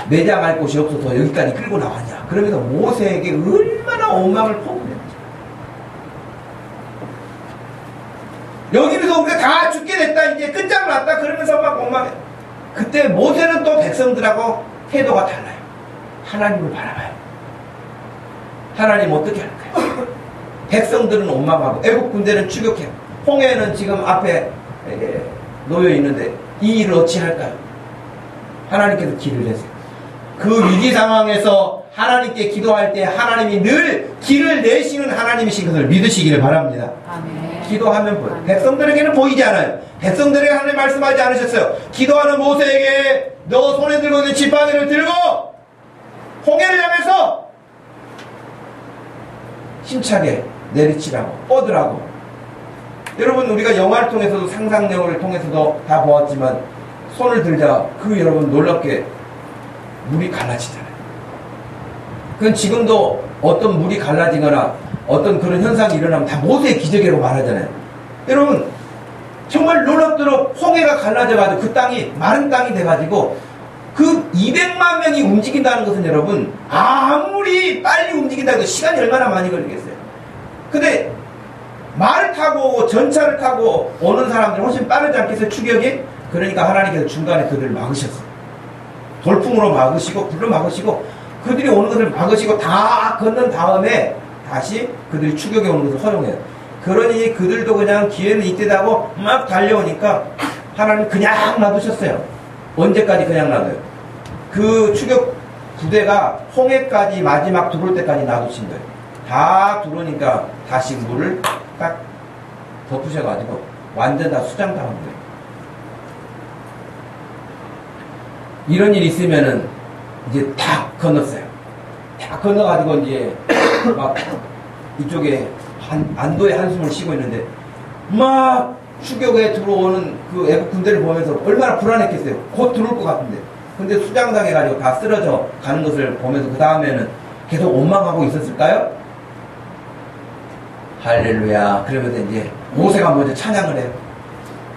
매장할 곳이 없어서 여기까지 끌고 나왔냐? 그러면서 모세에게 얼마나 원망을 퍼부었죠. 여기서 우리가 다 죽게 됐다, 이제 끝장났다, 그러면서 막 원망해. 그때 모세는 또 백성들하고 태도가 달라요. 하나님을 바라봐요. 하나님 어떻게 할까요? 백성들은 원망하고 애국 군대는 추격해요. 홍해는 지금 앞에 놓여 있는데 이 일을 어찌할까요? 하나님께서 길을 내세요. 그 위기 상황에서 하나님께 기도할 때 하나님이 늘 길을 내시는 하나님이신 것을 믿으시기를 바랍니다. 아멘. 기도하면 보여요. 백성들에게는 보이지 않아요. 백성들에게 하나님 말씀하지 않으셨어요. 기도하는 모세에게 너 손에 들고 있는 지팡이를 들고 홍해를 향해서 힘차게 내리치라고 뻗으라고. 여러분 우리가 영화를 통해서도 상상력을 통해서도 다 보았지만 손을 들자 그 여러분 놀랍게 물이 갈라지잖아요. 그건 지금도 어떤 물이 갈라지거나 어떤 그런 현상이 일어나면 다 모세의 기적이라고 말하잖아요. 여러분 정말 놀랍도록 홍해가 갈라져가지고 그 땅이 마른 땅이 돼가지고 그 200만 명이 움직인다는 것은 여러분 아무리 빨리 움직인다고 해도 시간이 얼마나 많이 걸리겠어요. 근데 말을 타고 전차를 타고 오는 사람들은 훨씬 빠르지 않겠어요? 추격이? 그러니까 하나님께서 중간에 그들을 막으셨어요. 돌풍으로 막으시고 불로 막으시고 그들이 오는 것을 막으시고 다 건넌 다음에 다시 그들이 추격에 오는 것을 허용해요. 그러니 그들도 그냥 기회는 이때다고 막 달려오니까 하나님 그냥 놔두셨어요. 언제까지 그냥 놔둬요? 그 추격 부대가 홍해까지 마지막 들어올 때까지 놔두신 거예요. 다 들어오니까 다시 물을 딱 덮으셔가지고 완전 다 수장당한 거예요. 이런 일이 있으면은 이제 다 건넜어요. 다 건너가지고 이제 막 이쪽에 안도의 한숨을 쉬고 있는데 막 추격에 들어오는 그 애국 군대를 보면서 얼마나 불안했겠어요. 곧 들어올 것 같은데. 근데 수장당해가지고 다 쓰러져 가는 것을 보면서 그 다음에는 계속 원망하고 있었을까요? 할렐루야. 그러면서 이제 모세가 먼저 찬양을 해요.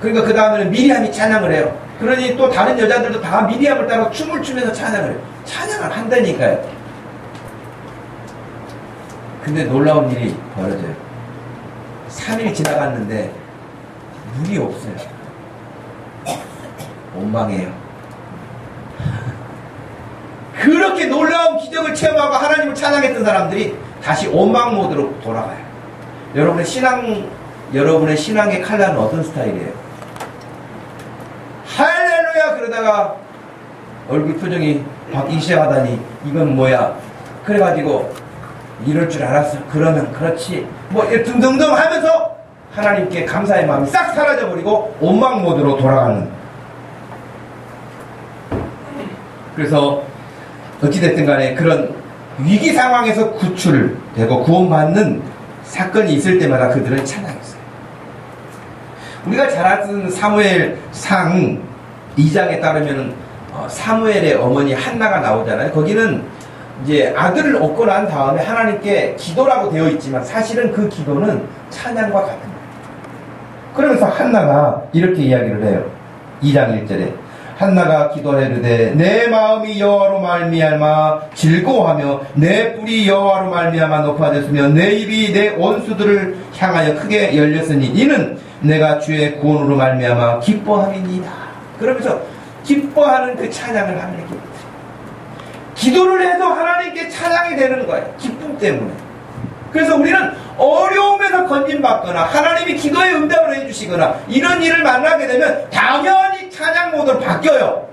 그러니까 그 다음에는 미리암이 찬양을 해요. 그러니 또 다른 여자들도 다 미리암을 따라 춤을 추면서 찬양을 해요. 찬양을 한다니까요. 근데 놀라운 일이 벌어져요. 3일 지나갔는데 물이 없어요. 원망해요. 그렇게 놀라운 기적을 체험하고 하나님을 찬양했던 사람들이 다시 원망 모드로 돌아가요. 여러분의 신앙의 칼날은 어떤 스타일이에요? 할렐루야 그러다가 얼굴 표정이 바뀌기 시작하다니 이건 뭐야? 그래가지고 이럴 줄 알았어. 그러면 그렇지. 뭐 등등등 하면서 하나님께 감사의 마음이 싹 사라져버리고 원망 모드로 돌아가는. 그래서 어찌됐든 간에 그런 위기 상황에서 구출되고 구원받는 사건이 있을 때마다 그들은 찬양했어요. 우리가 잘 아는 사무엘상 2장에 따르면 사무엘의 어머니 한나가 나오잖아요. 거기는 이제 아들을 얻고 난 다음에 하나님께 기도라고 되어 있지만 사실은 그 기도는 찬양과 같은 거예요. 그러면서 한나가 이렇게 이야기를 해요. 2장 1절에 한나가 기도하이르되 내 마음이 여호와로 말미암아 즐거워하며 내 뿔이 여호와로 말미암아 높아졌으며 내 입이 내 원수들을 향하여 크게 열렸으니 이는 내가 주의 구원으로 말미암아 기뻐함이니이다. 그러면서 기뻐하는 그 찬양을 하나님께 기도를 해도 하나님께 찬양이 되는 거예요. 기쁨 때문에. 그래서 우리는 어려움에서 건진받거나 하나님이 기도의 응답을 해주시거나 이런 일을 만나게 되면 당연히 찬양 모드로 바뀌어요.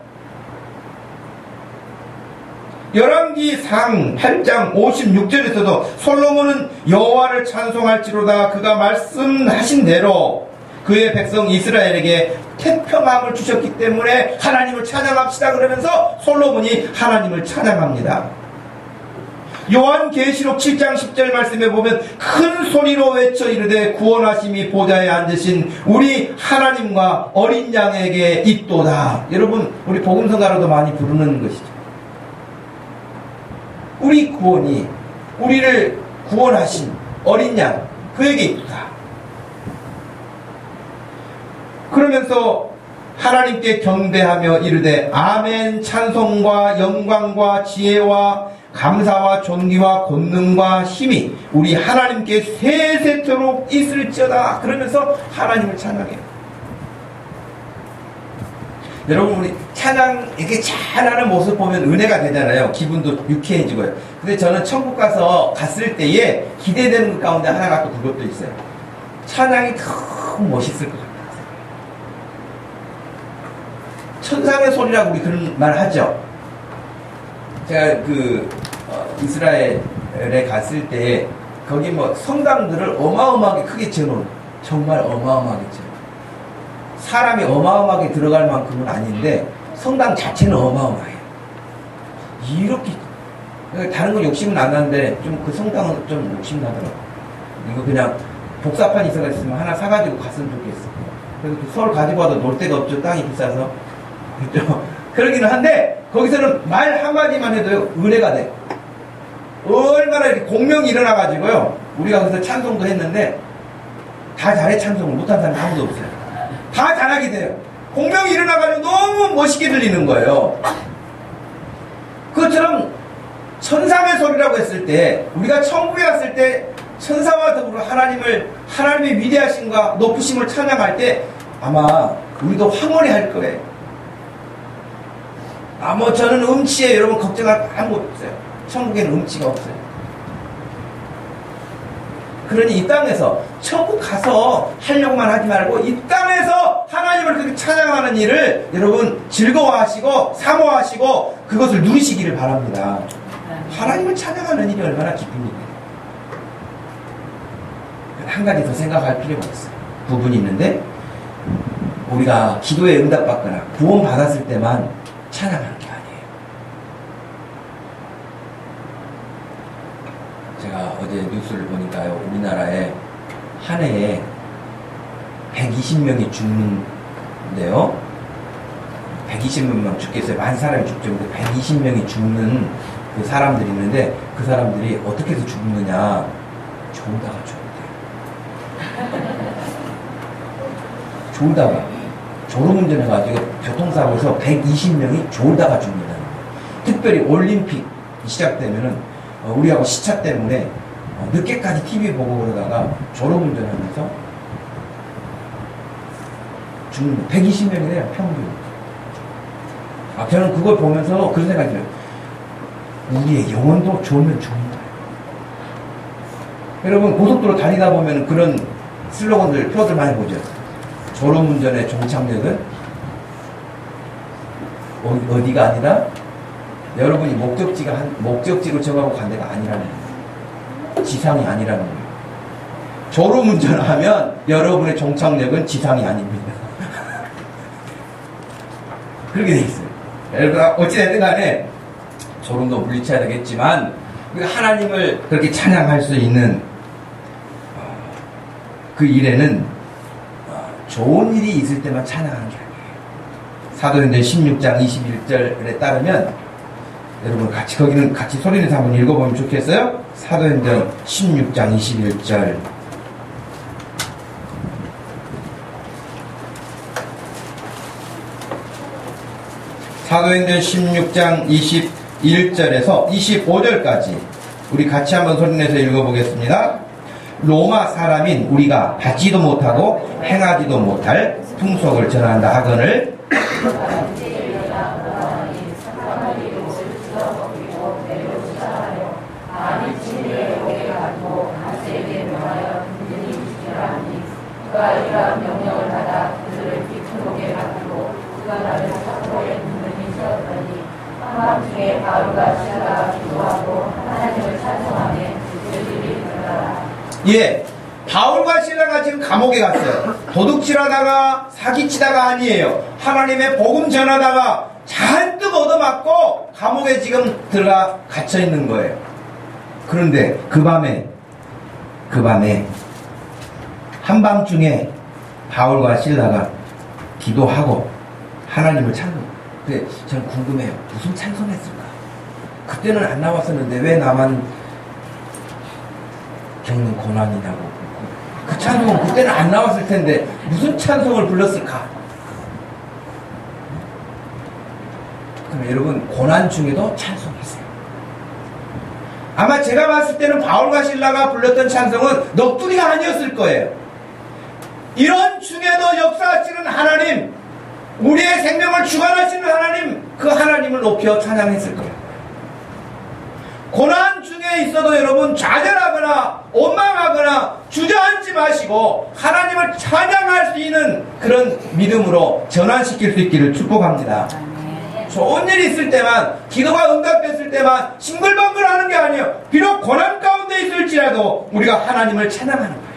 열왕기상 8장 56절에서도 솔로몬은 여호와를 찬송할지로다 그가 말씀하신 대로 그의 백성 이스라엘에게 태평함을 주셨기 때문에 하나님을 찬양합시다 그러면서 솔로몬이 하나님을 찬양합니다. 요한계시록 7장 10절 말씀에 보면 큰 소리로 외쳐 이르되 구원하심이 보좌에 앉으신 우리 하나님과 어린 양에게 있도다. 여러분 우리 복음성가로도 많이 부르는 것이죠. 우리 구원이 우리를 구원하신 어린 양 그에게 있도다. 그러면서 하나님께 경배하며 이르되 아멘 찬송과 영광과 지혜와 감사와 존귀와 권능과 힘이 우리 하나님께 세세토록 있을지어다. 그러면서 하나님을 찬양해요. 여러분 우리 찬양 이렇게 잘하는 모습 보면 은혜가 되잖아요. 기분도 유쾌해지고요. 근데 저는 천국 갔을 때에 기대되는 것 가운데 하나가 또 그것도 있어요. 찬양이 더 멋있을 것 같아요. 천상의 소리라고 우리 그런 말 하죠. 제가 이스라엘에 갔을 때 거기 뭐 성당들을 어마어마하게 크게 지어놓은, 정말 어마어마하게 지어. 사람이 어마어마하게 들어갈 만큼은 아닌데 성당 자체는 어마어마해요. 이렇게 다른 건 욕심은 안 나는데 좀 그 성당은 좀 욕심 나더라고. 이거 그냥 복사판 있으면 하나 사가지고 갔으면 좋겠어. 그래서 서울 가지고 와도 놀 데가 없죠. 땅이 비싸서. 그렇죠? 그러기는 한데 거기서는 말 한마디만 해도요 은혜가 돼. 얼마나 이렇게 공명이 일어나가지고요, 우리가 거기서 찬송도 했는데 다 잘해. 찬송을 못한 사람이 아무도 없어요. 다 잘하게 돼요. 공명이 일어나가지고 너무 멋있게 들리는 거예요. 그것처럼 천상의 소리라고 했을 때, 우리가 천국에 갔을 때 천사와 더불어 하나님의 위대하심과 높으심을 찬양할 때 아마 우리도 황홀히 할 거예요. 뭐 저는 음치에 여러분 걱정할 아무것도 없어요. 천국에는 음치가 없어요. 그러니 이 땅에서 천국 가서 하려고만 하지 말고 이 땅에서 하나님을 그렇게 찬양하는 일을 여러분 즐거워하시고 사모하시고 그것을 누리시기를 바랍니다. 하나님을 찬양하는 일이 얼마나 기쁩니까? 한 가지 더 생각할 필요가 있어요. 부분이 있는데, 우리가 기도에 응답받거나 구원 받았을 때만 찬양하는 게 아니에요. 제가 어제 뉴스를 보니까요, 우리나라에 한 해에 120명이 죽는데요. 120명 죽겠어요. 많은 사람이 죽죠. 근데 120명이 죽는 그 사람들이 있는데, 그 사람들이 어떻게 해서 죽느냐, 졸다가 죽는데요. 졸다가 졸음운전해가지고 교통사고에서 120명이 졸다가 죽는다는 거예요. 특별히 올림픽 시작되면은 우리하고 시차 때문에 늦게까지 TV 보고 그러다가 졸음운전하면서 죽는 거예요. 120명이래요, 평균. 저는 그걸 보면서 그런 생각이 들어요. 우리의 영혼도 졸면 죽는 거예요. 여러분, 고속도로 다니다 보면 그런 슬로건들, 표들 많이 보죠. 졸음운전의 종착역은 어디가 아니라 여러분이 목적지로 정하고 간 데가 아니라는 거예요. 지상이 아니라는 거예요. 졸음운전하면 여러분의 종착역은 지상이 아닙니다. 그렇게 돼 있어요. 여러분, 어찌됐든 간에 졸음도 물리쳐야 되겠지만 우리가 하나님을 그렇게 찬양할 수 있는 그 일에는 좋은 일이 있을 때만 찬양하는 게 아니에요. 사도행전 16장 21절에 따르면, 여러분 거기는 같이 소리내서 한번 읽어보면 좋겠어요? 사도행전 16장 21절. 사도행전 16장 21절에서 25절까지 우리 같이 한번 소리내서 읽어보겠습니다. 로마 사람인 우리가 받지도 못하고 행하지도 못할 풍속을 전한다 하거늘 그가 이러한 명령을 받아 그들을 비틀고게 만들고 그가 나를 사도에 눈을 세웠더니 한밤중에 바울과 시라가 기도하고 하나님을 찬송하며 그들이 일어나라. 예, 바울과 실라가 지금 감옥에 갔어요. 도둑질하다가 사기치다가 아니에요. 하나님의 복음 전하다가 잔뜩 얻어맞고 감옥에 지금 들어가 갇혀 있는 거예요. 그런데 그 밤에 한밤중에 바울과 실라가 기도하고 하나님을 찬송. 근데 저는 궁금해요. 무슨 찬송했을까? 그때는 안 나왔었는데 왜 나만 겪는 고난이냐고. 그 찬송은 그때는 안 나왔을 텐데 무슨 찬송을 불렀을까? 그럼 여러분, 고난 중에도 찬송했어요. 아마 제가 봤을 때는 바울과 실라가 불렀던 찬송은 넋두리가 아니었을 거예요. 이런 중에도 역사하시는 하나님, 우리의 생명을 주관하시는 하나님, 그 하나님을 높여 찬양했을 거예요. 고난 중에 있어도 여러분 좌절하거나 원망하거나 주저앉지 마시고 하나님을 찬양할 수 있는 그런 믿음으로 전환시킬 수 있기를 축복합니다. 좋은 일이 있을 때만, 기도가 응답됐을 때만 싱글벙글 하는 게 아니에요. 비록 고난 가운데 있을지라도 우리가 하나님을 찬양하는 거예요.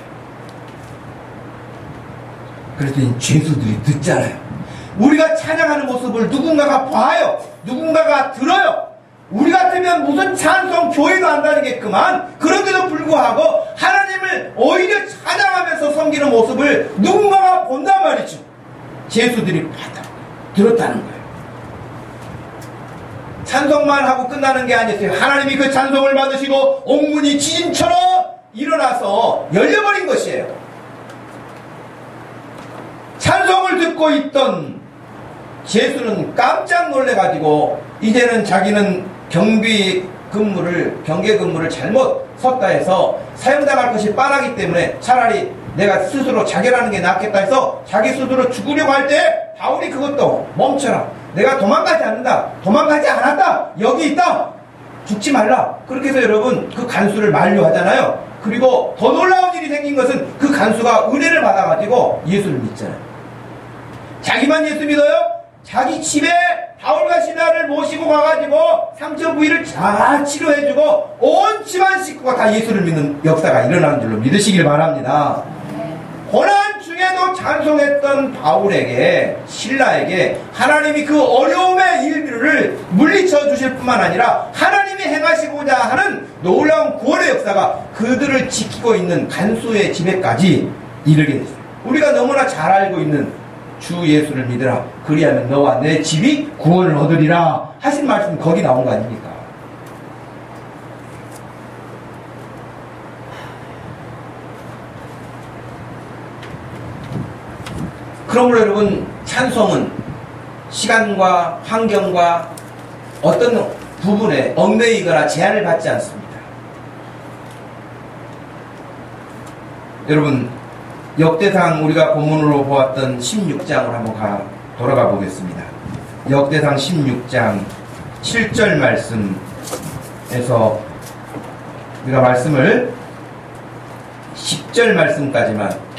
그랬더니 죄수들이 듣잖아요. 우리가 찬양하는 모습을 누군가가 봐요. 누군가가 들어요. 우리 같으면 무슨 찬송 교회도 안 다니겠구만. 그런데도 불구하고 하나님을 오히려 찬양하면서 섬기는 모습을 누군가가 본단 말이죠. 죄수들이 봤다, 들었다는 거예요. 찬송만 하고 끝나는 게 아니었어요. 하나님이 그 찬송을 받으시고 옥문이 지진처럼 일어나서 열려버린 것이에요. 찬송을 듣고 있던 죄수는 깜짝 놀래가지고 이제는 자기는 경계 근무를 잘못 섰다 해서 사형당할 것이 뻔하기 때문에 차라리 내가 스스로 자결하는 게 낫겠다 해서 자기 스스로 죽으려고 할 때 바울이 그것도 멈춰라. 내가 도망가지 않는다. 도망가지 않았다. 여기 있다. 죽지 말라. 그렇게 해서 여러분 그 간수를 만류하잖아요. 그리고 더 놀라운 일이 생긴 것은 그 간수가 은혜를 받아가지고 예수를 믿잖아요. 자기만 예수 믿어요? 자기 집에 바울과 시라를 모시고 가가지고 상처 부위를 잘 치료해주고 온 집안 식구가 다 예수를 믿는 역사가 일어나는 줄로 믿으시길 바랍니다. 고난 중에도 찬송했던 바울에게, 신라에게 하나님이 그 어려움의 일들을 물리쳐 주실 뿐만 아니라 하나님이 행하시고자 하는 놀라운 구원의 역사가 그들을 지키고 있는 간수의 집에까지 이르게 됐어요. 우리가 너무나 잘 알고 있는 주 예수를 믿으라. 그리하면 너와 내 집이 구원을 얻으리라 하신 말씀 거기 나온 거 아닙니까? 그러므로 여러분 찬송은 시간과 환경과 어떤 부분에 얽매이거나 제한을 받지 않습니다. 여러분 역대상 우리가 본문으로 보았던 16장을 한번 돌아가 보겠습니다. 역대상 16장 7절 말씀에서 우리가 말씀을 10절 말씀까지만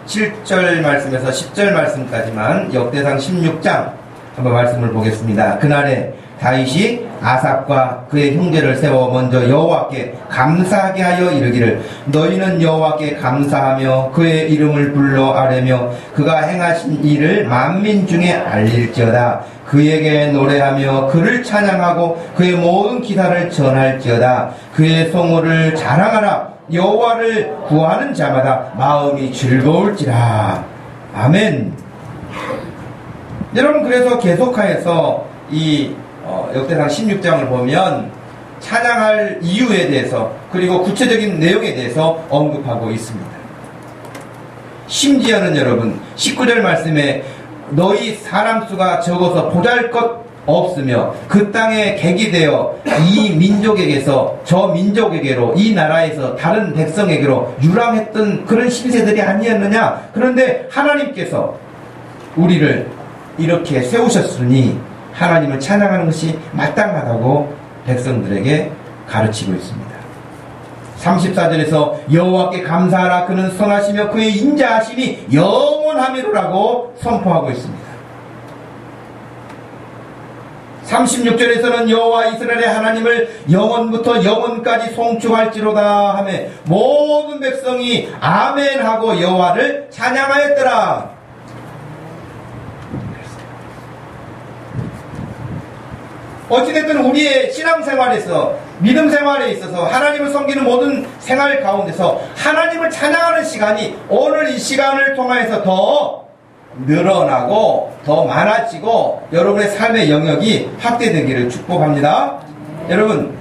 7절 말씀에서 10절 말씀까지만 역대상 16장 한번 말씀을 보겠습니다. 그날에 다윗이 아삽과 그의 형제를 세워 먼저 여호와께 감사하게 하여 이르기를 너희는 여호와께 감사하며 그의 이름을 불러 아뢰며 그가 행하신 일을 만민 중에 알릴지어다. 그에게 노래하며 그를 찬양하고 그의 모든 기사를 전할지어다. 그의 성호를 자랑하라. 여호와를 구하는 자마다 마음이 즐거울지라. 아멘. 여러분 그래서 계속하여서 이 역대상 16장을 보면 찬양할 이유에 대해서 그리고 구체적인 내용에 대해서 언급하고 있습니다. 심지어는 여러분 19절 말씀에 너희 사람 수가 적어서 보잘것 없으며 그 땅에 객이 되어 이 민족에게서 저 민족에게로 이 나라에서 다른 백성에게로 유랑했던 그런 신세들이 아니었느냐. 그런데 하나님께서 우리를 이렇게 세우셨으니 하나님을 찬양하는 것이 마땅하다고 백성들에게 가르치고 있습니다. 34절에서 여호와께 감사하라. 그는 선하시며 그의 인자하심이 영원하미로라고 선포하고 있습니다. 36절에서는 여호와 이스라엘의 하나님을 영원부터 영원까지 송축할지로다 하며 모든 백성이 아멘하고 여호와를 찬양하였더라. 어찌됐든 우리의 신앙생활에서 믿음 생활에 있어서 하나님을 섬기는 모든 생활 가운데서 하나님을 찬양하는 시간이 오늘 이 시간을 통해서 더 늘어나고 더 많아지고 여러분의 삶의 영역이 확대되기를 축복합니다. 여러분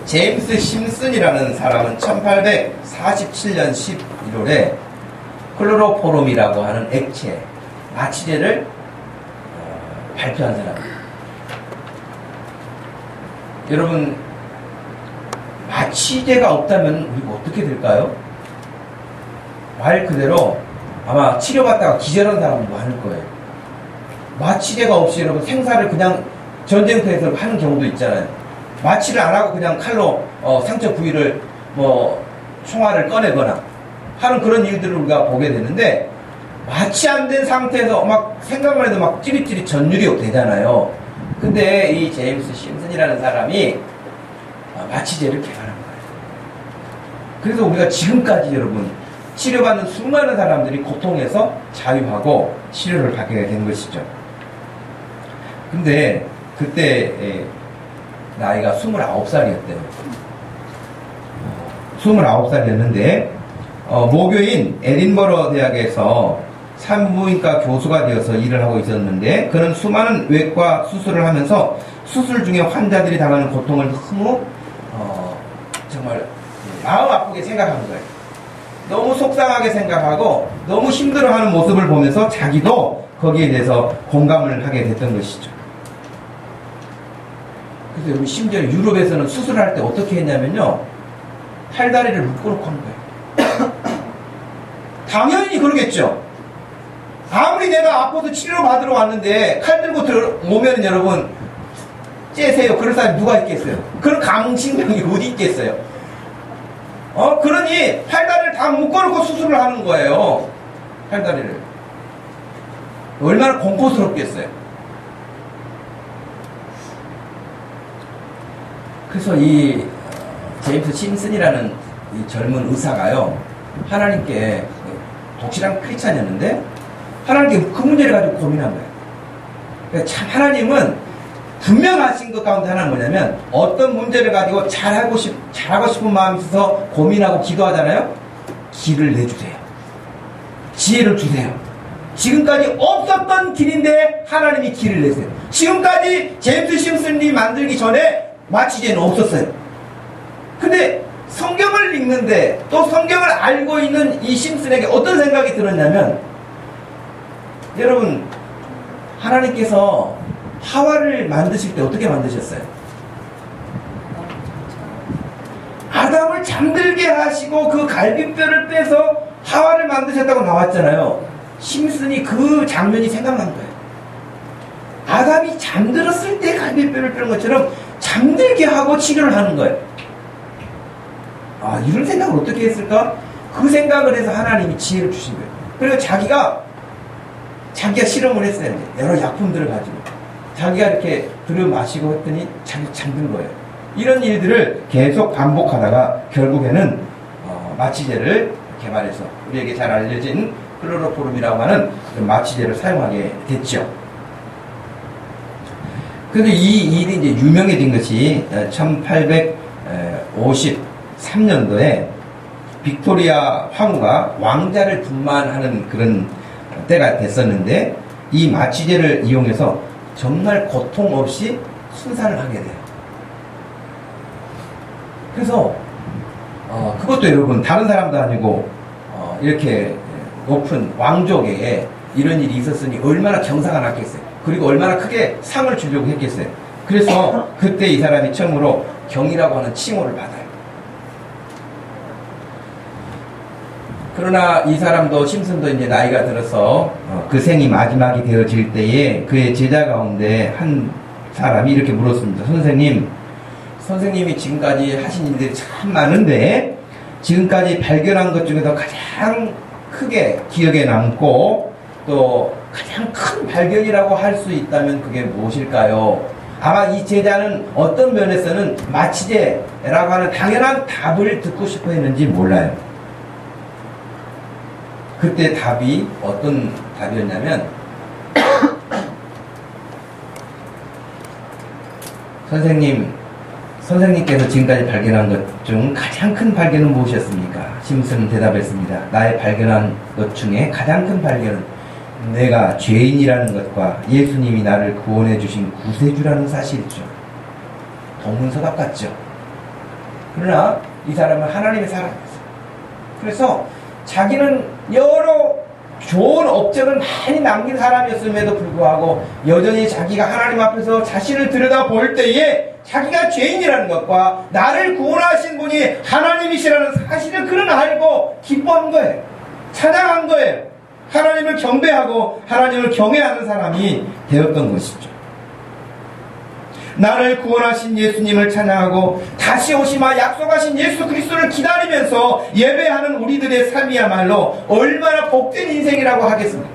제임스 심슨이라는 사람은 1847년 11월에 클로로포름이라고 하는 액체 마취제를 발표한 사람입니다. 여러분 마취제가 없다면 우리가 어떻게 될까요? 말 그대로 아마 치료받다가 기절한 사람도 많을 거예요. 마취제가 없이 여러분 생사를 그냥 전쟁터에서 하는 경우도 있잖아요. 마취를 안 하고 그냥 칼로 상처 부위를 뭐 총알을 꺼내거나 하는 그런 일들을 우리가 보게 되는데, 마취 안 된 상태에서 막 생각만 해도 막 찌릿찌릿 전율이 되잖아요. 근데 이 제임스 심슨이라는 사람이 마취제를 개발한 거예요. 그래서 우리가 지금까지 여러분 치료받는 수많은 사람들이 고통에서 자유하고 치료를 받게 된 것이죠. 근데 그때 나이가 29살이었대요. 29살이었는데 모교인 에딘버러 대학에서 산부인과 교수가 되어서 일을 하고 있었는데, 그는 수많은 외과 수술을 하면서 수술 중에 환자들이 당하는 고통을 너무 정말 마음 아프게 생각한 거예요. 너무 속상하게 생각하고 너무 힘들어하는 모습을 보면서 자기도 거기에 대해서 공감을 하게 됐던 것이죠. 그래서 여러분, 심지어 유럽에서는 수술을 할 때 어떻게 했냐면요, 팔다리를 묶어놓고 한 거예요. 당연히 그러겠죠. 아무리 내가 아파서 치료받으러 왔는데 칼 들고 들어오면 여러분 째세요. 그럴 사람이 누가 있겠어요? 그런 강신병이 어디 있겠어요? 그러니 팔다리를 다 묶어놓고 수술을 하는 거예요. 팔다리를. 얼마나 공포스럽겠어요. 그래서 이 제임스 심슨이라는 이 젊은 의사가요, 하나님께 독실한 크리스찬이었는데 하나님께 그 문제를 가지고 고민한 거예요. 그러니까 참 하나님은 분명하신 것 가운데 하나는 뭐냐면, 어떤 문제를 가지고 잘하고 싶은 마음이 있어서 고민하고 기도하잖아요. 길을 내주세요. 지혜를 주세요. 지금까지 없었던 길인데 하나님이 길을 내세요. 지금까지 제임스 심슨이 만들기 전에 마취제는 없었어요. 근데 성경을 읽는데 또 성경을 알고 있는 이 심슨에게 어떤 생각이 들었냐면, 여러분, 하나님께서 하와를 만드실 때 어떻게 만드셨어요? 아담을 잠들게 하시고 그 갈비뼈를 빼서 하와를 만드셨다고 나왔잖아요. 심슨이 그 장면이 생각난 거예요. 아담이 잠들었을 때 갈비뼈를 빼는 것처럼 잠들게 하고 치료를 하는 거예요. 이런 생각을 어떻게 했을까? 그 생각을 해서 하나님이 지혜를 주신 거예요. 그리고 자기가 실험을 했어요. 여러 약품들을 가지고 자기가 이렇게 들여 마시고 했더니 자기 잠든 거예요. 이런 일들을 계속 반복하다가 결국에는 마취제를 개발해서 우리에게 잘 알려진 클로로포름이라고 하는 마취제를 사용하게 됐죠. 그런데 이 일이 이제 유명해진 것이 1853년도에 빅토리아 황후가 왕자를 분만하는 그런 때가 됐었는데, 이 마취제를 이용해서 정말 고통 없이 순산을 하게 돼요. 그래서 그것도 여러분 다른 사람도 아니고 이렇게 높은 왕족에 이런 일이 있었으니 얼마나 경사가 났겠어요. 그리고 얼마나 크게 상을 주려고 했겠어요. 그래서 그때 이 사람이 처음으로 경이라고 하는 칭호를 받아요. 그러나 이 사람도, 심슨도 이제 나이가 들어서 그 생이 마지막이 되어질 때에 그의 제자 가운데 한 사람이 이렇게 물었습니다. 선생님이 지금까지 하신 일들이 참 많은데 지금까지 발견한 것 중에서 가장 크게 기억에 남고 또 가장 큰 발견이라고 할 수 있다면 그게 무엇일까요? 아마 이 제자는 어떤 면에서는 마취제라고 하는 당연한 답을 듣고 싶어 했는지 몰라요. 그때 답이 어떤 답이었냐면, 선생님께서 지금까지 발견한 것 중 가장 큰 발견은 무엇이었습니까? 심슨은 대답했습니다. 나의 발견한 것 중에 가장 큰 발견은 내가 죄인이라는 것과 예수님이 나를 구원해 주신 구세주라는 사실이죠. 동문서답 같죠? 그러나 이 사람은 하나님의 사람이었어요. 그래서 자기는 여러 좋은 업적을 많이 남긴 사람이었음에도 불구하고 여전히 자기가 하나님 앞에서 자신을 들여다볼 때에 자기가 죄인이라는 것과 나를 구원하신 분이 하나님이시라는 사실을 그는 알고 기뻐한 거예요. 찬양한 거예요. 하나님을 경배하고 하나님을 경외하는 사람이 되었던 것이죠. 나를 구원하신 예수님을 찬양하고 다시 오시마 약속하신 예수 그리스도를 기다리면서 예배하는 우리들의 삶이야말로 얼마나 복된 인생이라고 하겠습니까?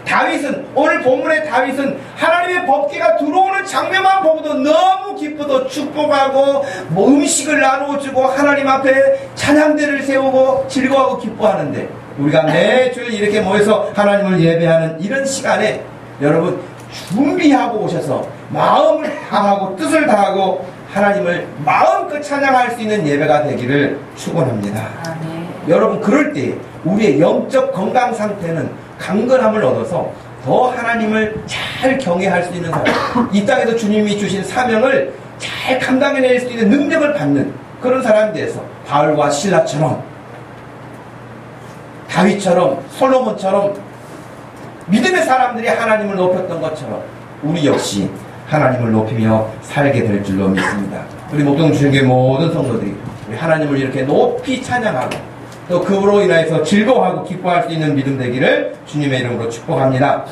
다윗은, 오늘 본문의 다윗은 하나님의 법궤가 들어오는 장면만 보고도 너무 기쁘고 축복하고 음식을 나누어주고 하나님 앞에 찬양대를 세우고 즐거워하고 기뻐하는데, 우리가 매주일 이렇게 모여서 하나님을 예배하는 이런 시간에 여러분 준비하고 오셔서 마음을 다하고 뜻을 다하고 하나님을 마음껏 찬양할 수 있는 예배가 되기를 축원합니다. 여러분, 그럴 때 우리의 영적 건강 상태는 강건함을 얻어서 더 하나님을 잘 경외할 수 있는 사람, 이 땅에서 주님이 주신 사명을 잘 감당해낼 수 있는 능력을 받는 그런 사람이 돼서 바울과 실라처럼, 다윗처럼, 솔로몬처럼 믿음의 사람들이 하나님을 높였던 것처럼 우리 역시 하나님을 높이며 살게 될 줄로 믿습니다. 우리 목동주신교회 모든 성도들이 우리 하나님을 이렇게 높이 찬양하고 또 그로 인해서 즐거워하고 기뻐할 수 있는 믿음 되기를 주님의 이름으로 축복합니다.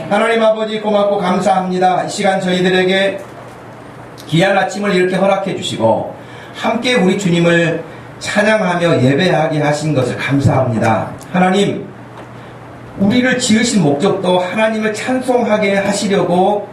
하나님 아버지 고맙고 감사합니다. 이 시간 저희들에게 귀한 아침을 이렇게 허락해 주시고 함께 우리 주님을 찬양하며 예배하게 하신 것을 감사합니다. 하나님, 우리를 지으신 목적도 하나님을 찬송하게 하시려고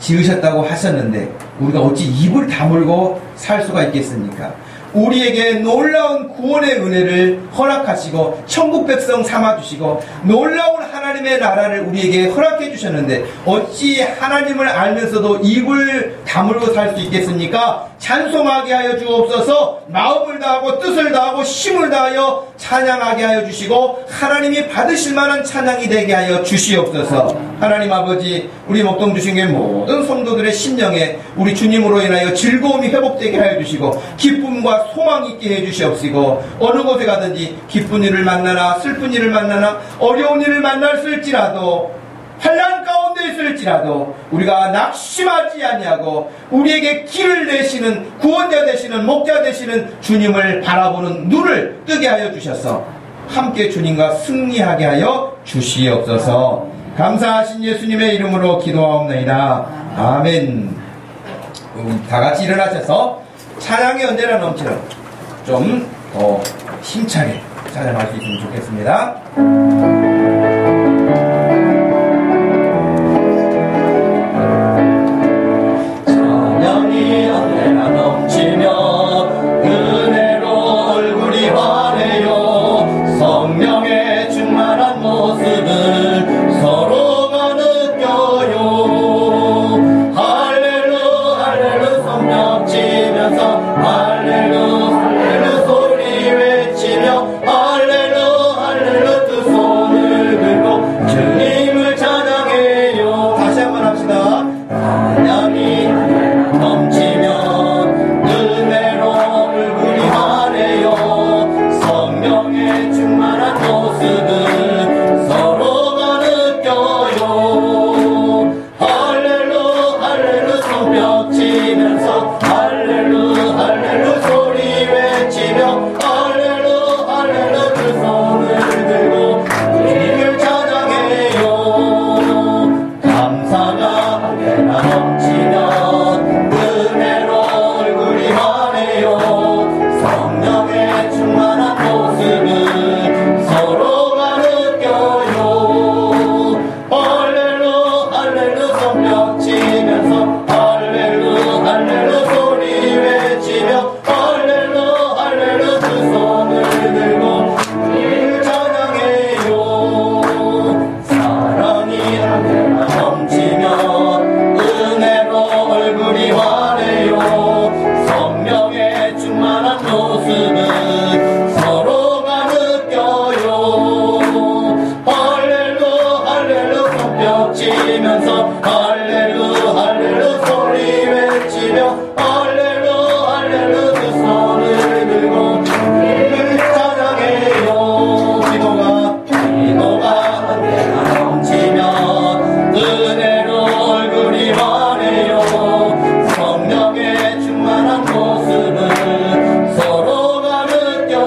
지으셨다고 하셨는데 우리가 어찌 입을 다물고 살 수가 있겠습니까? 우리에게 놀라운 구원의 은혜를 허락하시고 천국 백성 삼아주시고 놀라운 하나님의 나라를 우리에게 허락해 주셨는데 어찌 하나님을 알면서도 입을 다물고 살 수 있겠습니까? 찬송하게 하여 주옵소서. 마음을 다하고 뜻을 다하고 힘을 다하여 찬양하게 하여 주시고 하나님이 받으실 만한 찬양이 되게 하여 주시옵소서. 하나님 아버지, 우리 목동주신교회 모든 성도들의 심령에 우리 주님으로 인하여 즐거움이 회복되게 하여 주시고 기쁨과 소망이 있게 해 주시옵시고 어느 곳에 가든지 기쁜 일을 만나나 슬픈 일을 만나나 어려운 일을 만날을지라도 환난 가운데 있을지라도 우리가 낙심하지 아니하고 우리에게 길을 내시는 구원자 되시는 목자 되시는 주님을 바라보는 눈을 뜨게 하여 주셔서 함께 주님과 승리하게 하여 주시옵소서. 감사하신 예수님의 이름으로 기도하옵나이다. 아멘. 다 같이 일어나셔서 찬양이 언제나 넘치는 좀 더 힘차게 찬양할 수 있으면 좋겠습니다. 찬양이 언제나 넘치며 은혜로 얼굴이 환해요. 성령의 충만한 모습을 서로가 느껴요. 할렐루 할렐루 성령 치면서 할렐루 할렐루 소리 외치며 할렐루 할렐루 두 손을 들고 주님을 찬양해요. 다시 한번 합시다. 찬양이 넘치며 은혜로 얼굴이 환해요. 성령의 충만한 모습을 서로가 느껴요. 할렐루 할렐루 손뼉 치면서 할렐루 할렐루 소리 외치며 할렐루 할렐루 두 손을 들고 주님을 찬양해요. 감사가 언제나 넘치면 은혜로 얼굴이 환해요. 성령의 충만한 모습을 서로가 느껴요. 할렐루 할렐루 손뼉 치면서 할렐루 할렐루 소리 외치며 할렐루 할렐루 두 손을 들고 주님을 찬양해요. 사랑이 언제나 넘치면 은혜로 얼굴이 환해요. 성령의 충만한 모습을 서로가 느껴요. 할렐루 할렐루 손뼉 치면서 할렐루 할렐루 소리 외치며 할렐루 할렐루 두 손을 들고 주님을 찬양해요. 기도가 언제나 넘치면 은혜로 얼굴이 환해요. 성령의 충만한 모습을 서로가 느껴요.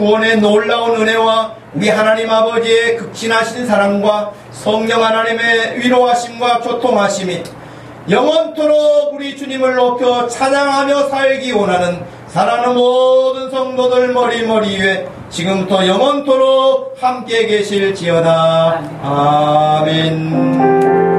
구원의 놀라운 은혜와 우리 하나님 아버지의 극진하신 사랑과 성령 하나님의 위로하심과 교통하심이 영원토록 우리 주님을 높여 찬양하며 살기 원하는 사랑하는 모든 성도들 머리 위에 지금부터 영원토록 함께 계실지어다. 아멘.